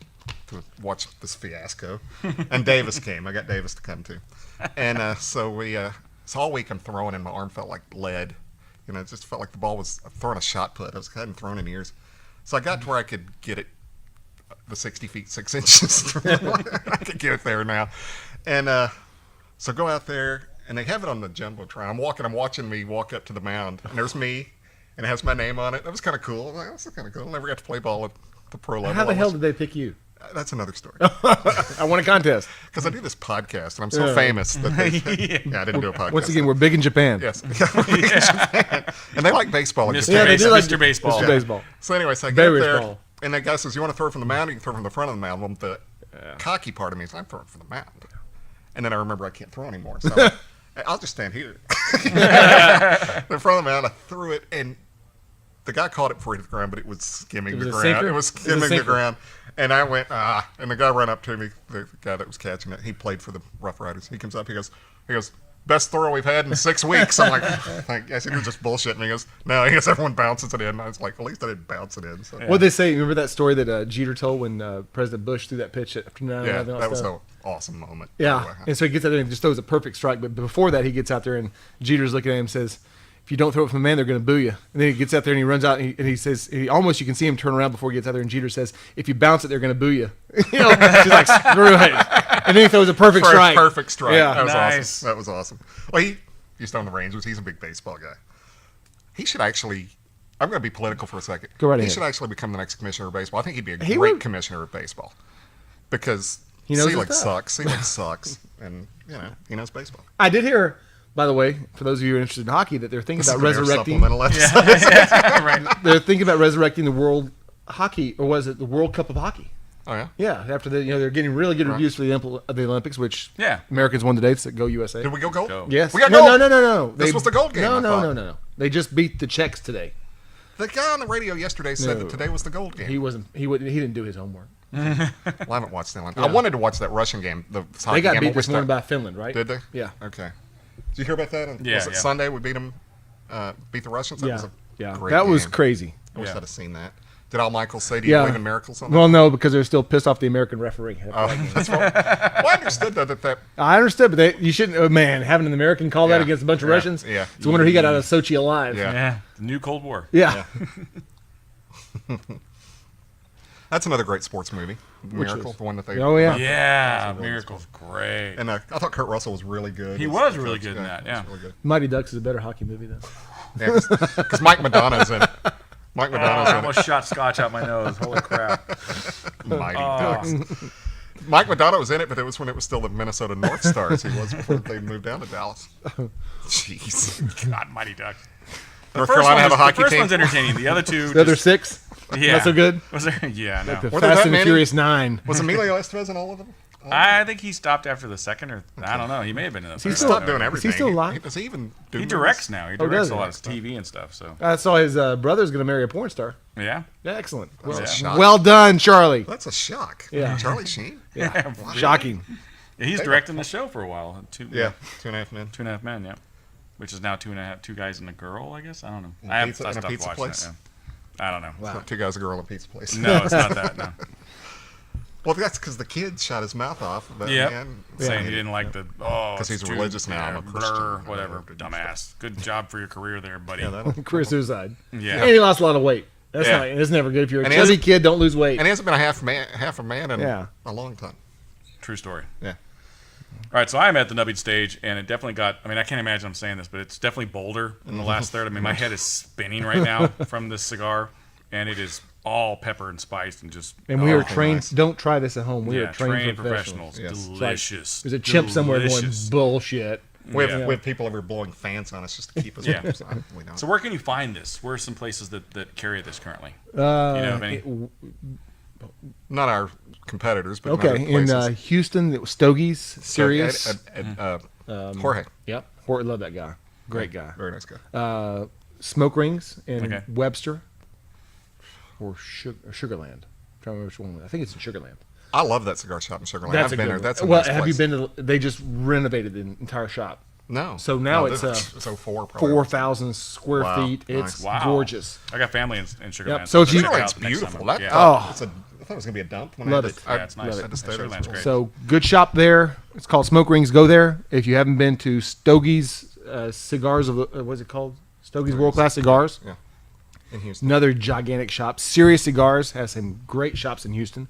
to watch this fiasco. And Davis came. I got Davis to come too. And so all week I'm throwing, and my arm felt like lead. You know, it just felt like the ball was throwing a shot put. I hadn't thrown in years. So I got to where I could get it the 60 feet 6 inches. I could get it there now. And so go out there, and they have it on the Jumbotron. I'm watching me walk up to the mound, and there's me, and it has my name on it. That was kind of cool. I'm like, that's kind of cool. I never got to play ball at the pro level. How the hell did they pick you? That's another story. I won a contest. Because I do this podcast, and I'm so famous that I didn't do a podcast. Once again, we're big in Japan. Yes. We're big in Japan. And they like baseball. Mr. Yeah, they do like Mr. Baseball. Mr. Baseball. So anyway, so I get Berry's there, ball. and that guy says, you want to throw from the mound, or you can throw from the front of the mound. Well, the cocky part of me is, I'm throwing from the mound. And then I remember I can't throw anymore. So I'll just stand here. In front of the mound, I threw it, and the guy caught it before he hit the ground, but it was skimming the a ground. sinker? It was It was a skimming the sinker. ground. And I went, and the guy ran up to me, the guy that was catching it. He played for the Rough Riders. He comes up, he goes, best throw we've had in 6 weeks. I'm like, I said, you're just bullshitting. He goes, no, he goes, everyone bounces it in. I was like, at least I didn't bounce it in. So. What they say? Remember that story that Jeter told when President Bush threw that pitch after 9/11? Yeah, and all that was stuff? an awesome moment. Yeah, and so he gets out there and just throws a perfect strike. But before that, he gets out there and Jeter's looking at him and says, if you don't throw it from the man, they're going to boo you. And then he gets out there and he runs out and he says, you can see him turn around before he gets out there. And Jeter says, if you bounce it, they're going to boo you. She's like, screw it. And then he throws a perfect strike. Perfect strike. Yeah. That was Nice. awesome. That was awesome. Well, he used to own the Rangers. He's a big baseball guy. He should actually, I'm going to be political for a second. Go right He ahead. should actually become the next commissioner of baseball. I think he'd be a He great would. commissioner of baseball. Because He knows his Selig stuff. sucks. Selig sucks. And, he knows baseball. I did hear, by the way, for those of you who are interested in hockey, that they're thinking This about is gonna be our resurrecting. supplemental episode. Right. They're thinking about resurrecting the World Hockey, or was it the World Cup of Hockey? Oh, yeah? Yeah, after they're getting really good reviews for the Olympics, which Yeah. Americans won today. So go USA. Did we go gold? Go. Yes. We got no, gold. no. This was the gold game, I thought. No. They just beat the Czechs today. The guy on the radio yesterday said No. that today was the gold game. He wasn't. He didn't do his homework. Well, I haven't watched that one. I wanted to watch that Russian game. The hockey They got game. beat We this morning start- by Finland, right? Did they? Yeah. Okay. Did you hear about that? Yeah, Was it yeah. Sunday we beat them? Beat the Russians? That Yeah. was a Yeah. great That was game. crazy. I wish Yeah. I'd have seen that. Did Al Michaels say, do you Yeah. believe in miracles on that? Well, no, because they're still pissed off the American referee. That's well, I understood though that I understood, but you shouldn't. Oh man, having an American call that Yeah. against a bunch of Yeah. Russians. Yeah. It's a wonder he got out of Sochi alive. Yeah. Yeah. The new Cold War. Yeah. that's another great sports movie. Miracle, was? the one that they. Oh, yeah. Yeah. Miracle's great. And I thought Kurt Russell was really good. He as- was as really coach. good in that, he was yeah. really good. Mighty Ducks is a better hockey movie though. Yeah, because Mike Madonna's in it. Mike I Madonna's in it. almost shot scotch out my nose. Holy crap. Mighty Ducks. Mike Madonna was in it, but it was when it was still the Minnesota North Stars. He was before they moved down to Dallas. Jeez. God, Mighty Ducks. North Carolina have a hockey The first team. one's entertaining. The other two. The other just- 6. Yeah. Not so good. Was there? Yeah, no. The Were there Fast that and the many? Furious 9. Was Emilio Estevez in all of them? I think he stopped after the second, or I don't know. He may have been in the third. he He still- stopped doing everything. still alive? Does he even do He movies? directs now. He does directs he? a lot of TV and stuff. So I saw his brother's going to marry a porn star. yeah. Yeah, excellent. That's a Yeah. shock. Well done, Charlie. That's a shock. Yeah. Charlie Sheen? Yeah. Shocking. Yeah, he's directing the show for a while. Yeah. 2.5 Men. 2.5 Men. Yeah, which is now 2 guys and a girl. I guess I don't know. In I pizza- in a stopped pizza watching place? it. Yeah. I don't know. It's not 2 guys, a girl, and a pizza place. No, it's not that. No. Well, that's because the kid shot his mouth off. But saying he didn't like the because he's religious now. I'm a Christian. Blur, whatever, dumbass. Good job for your career there, buddy. Yeah, Career suicide. Yeah. And he lost a lot of weight. That's not. It's never good if you're a chubby kid. Don't lose weight. And he hasn't been a half a man in a long time. True story. Yeah. All right, so I'm at the nubbied stage, and it definitely got. I mean, I can't imagine I'm saying this, but it's definitely bolder in the last third. I mean, my head is spinning right now from this cigar, and it is all pepper and spiced and just. And we are trained. Nice. Don't try this at home. We are trained professionals. Yes. Delicious. There's a chimp somewhere going bullshit. We have people over blowing fans on us just to keep us. Yeah. We don't. So where can you find this? Where are some places that carry this currently? You know of any? Not our competitors, but Okay, in Houston, it was Stogie's, Sirius. Jorge. Yep, Jorge, love that guy. Great guy. Very nice guy. Smoke Rings in Webster or Sugarland. I'm trying to remember which one. I think it's in Sugarland. I love that cigar shop in Sugarland. That's I've been there. That's a well. nice Have place. you been to? They just renovated the entire shop. No. So now it's so 4,000 square feet. It's gorgeous. I got family in Sugarland. Yep. So if you, it's beautiful. That, I thought it was gonna be a dump. When Love I it. It's nice. Sugarland's great. So good shop there. It's called Smoke Rings. Go there if you haven't been to Stogie's Cigars of the what's it called? Stogie's World Class Cigars. Yeah. In Houston. Another gigantic shop. Sirius Cigars has some great shops in Houston.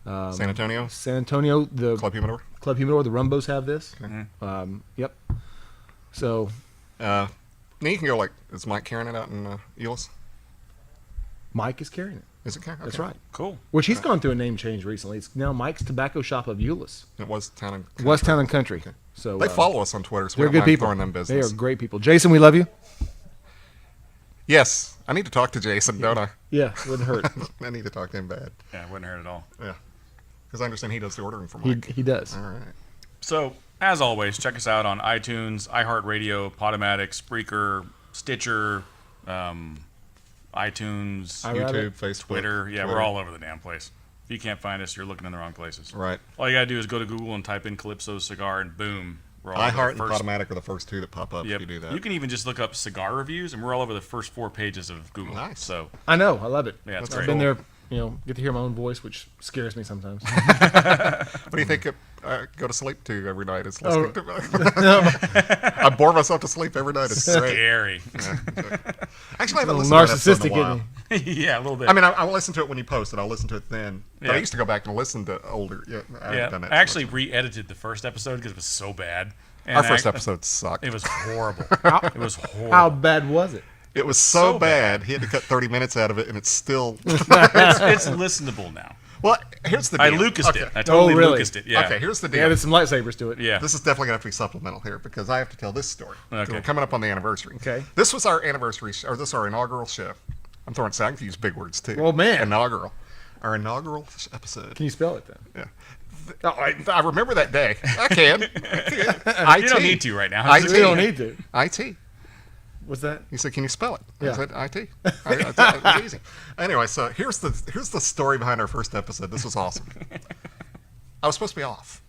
San Antonio. San Antonio, the Club Humidor. Club Humidor, the Rumbos have this. Okay. Yep. So Now you can go is Mike carrying it out in Euless? Mike is carrying it. Is it carrying? That's right. Cool. Which he's gone through a name change recently. It's now Mike's Tobacco Shop of Euless. It was Town and Country. West Town and Country. Okay. So They follow us on Twitter, so they're we good don't mind people. throwing them They business. are great people. Jason, we love you. Yes. I need to talk to Jason, don't I? Yeah, wouldn't hurt. I need to talk to him bad. Yeah, it wouldn't hurt at all. Yeah. Because I understand he does the ordering for Mike. he does. All right. So, as always, check us out on iTunes, iHeartRadio, Podomatic, Spreaker, Stitcher, iTunes, YouTube, Facebook, Twitter. Yeah, we're all over the damn place. If you can't find us, you're looking in the wrong places. Right. All you got to do is go to Google and type in Calypso Cigar, and boom. We're all iHeart over and the first. Podomatic are the first two that pop up if you do that. You can even just look up cigar reviews, and we're all over the first 4 pages of Google. Nice. So, I know. I love it. yeah, it's That's great. I've been there, get to hear my own voice, which scares me sometimes. What do you think I go to sleep to every night? It's listening to I bore myself to sleep every night. It's great. Scary. Actually, I haven't A little listened to that episode narcissistic, in a while. isn't he? Yeah, a little bit. I mean, I'll listen to it when you post it. I'll listen to it then. But I Yeah. used to go back and listen to older. Yeah, I haven't done that. I actually re-edited the first episode because it was so bad. And Our first episode sucked. It was horrible. It was horrible. How bad was it? It was so bad. He had to cut 30 minutes out of it, and it's still. it's listenable now. Well, here's the deal. I Lucased Okay. it. I totally really? Lucased it. Yeah. Okay, here's the They deal. added some lightsabers to it. Yeah. This is definitely going to have to be supplemental here because I have to tell this story. 'Cause Okay. We're coming up on the anniversary. Okay. This was our anniversary, or this is our inaugural show. I'm throwing I can use big words too. Oh, man. Inaugural. Our inaugural episode. Can you spell it then? Yeah. Oh, I remember that day. I can. IT. You don't need to right now. IT. We don't need to. IT. What's that? He said, "Can you spell it?" Yeah. I said, "IT." It was easy. Anyway, so here's the story behind our first episode. This was awesome. I was supposed to be off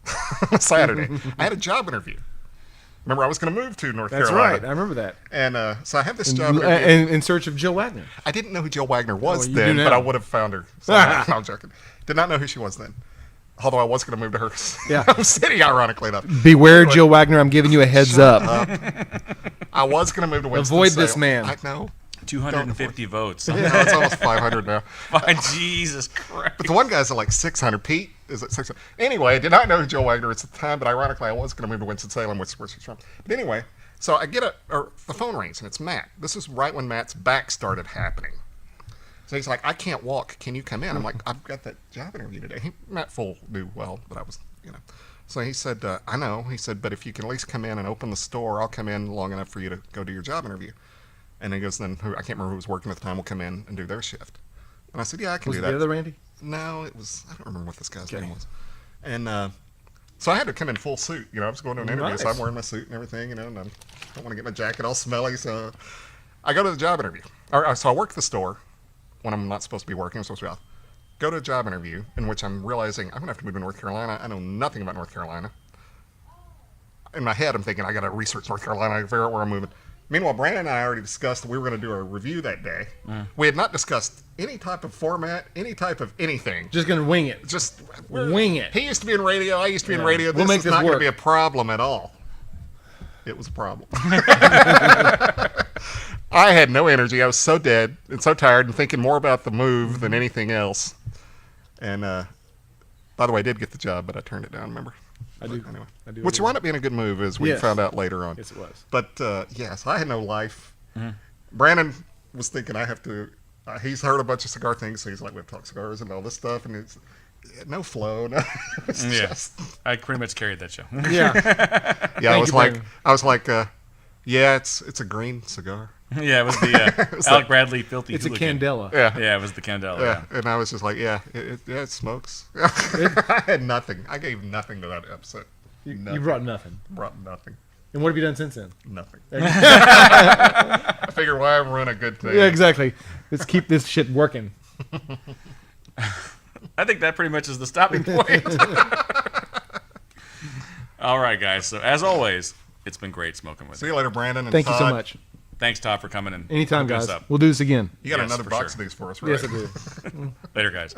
Saturday. I had a job interview. Remember, I was going to move to North That's Carolina. right. I remember that. And so I had this job interview. In search of Jill Wagner. I didn't know who Jill Wagner was you then, do but now. I would have found her. So, no, I'm joking. Did not know who she was then. Although I was going to move to her Yeah. city, ironically enough. Beware, Jill Wagner. I'm giving you a heads up. I was going to move to Winston. Avoid this man. I know. 250 votes. No, it's almost 500 now. My Jesus Christ. But the one guy's at like 600. Pete is at 600. Anyway, I did not know who Jill Wagner is at the time, but ironically, I was going to move to Winston-Salem, which is where she's from. But anyway, so I get the phone rings, and it's Matt. This is right when Matt's back started happening. So he's like, "I can't walk. Can you come in?" I'm like, "I've got that job interview today." Matt Full knew well that I was, So he said, "I know." He said, "But if you can at least come in and open the store, I'll come in long enough for you to go do your job interview." And he goes, "Then I can't remember who was working at the time. Will come in and do their shift." And I said, "Yeah, I can Was do it that." the other Randy? No, it was. I don't remember what this guy's name was. And so I had to come in full suit. I was going to an interview, so I'm Nice. wearing my suit and everything. And I don't want to get my jacket all smelly. So I go to the job interview. So I work the store when I'm not supposed to be working. I'm supposed to be off. Go to a job interview in which I'm realizing I'm going to have to move to North Carolina. I know nothing about North Carolina. In my head, I'm thinking I got to research North Carolina. I figure out where I'm moving. Meanwhile, Brandon and I already discussed that we were going to do a review that day. We had not discussed any type of format, any type of anything. Just gonna wing it. Just Wing it. He used to be in radio. I used to be in radio. We'll This make is this not going to work. be a problem at all. It was a problem. I had no energy. I was so dead and so tired and thinking more about the move than anything else. And by the way, I did get the job, but I turned it down. Remember? I do. Anyway, I do. which wound up being a good move, as we Yes. found out later on. Yes, it was. But yes, I had no life. Brandon was thinking I have to. He's heard a bunch of cigar things, so he's like, "We have to talk cigars and all this stuff," and it's no flow. No, it's just I pretty much carried that show. Yeah. yeah. you, Brandon. I was like, yeah, it's a green cigar. Yeah, it was the Alec Bradley filthy. It's a hooligan. Candela. Yeah, it was the Candela. Yeah, Yeah. and I was just like, yeah, it smokes. I had nothing. I gave nothing to that episode. You brought nothing. Brought nothing. And what have you done since then? Nothing. I figure why ruin a good thing. Yeah, exactly. Let's keep this shit working. I think that pretty much is the stopping point. All right, guys. So as always, it's been great smoking with See you. you later, Brandon. And Thank you so Todd. much. Thanks, Todd, for coming in. Anytime, hooking us guys. up. We'll do this again. You got Yes, another for box sure. of these for us, right? Yes, I do. Later, guys.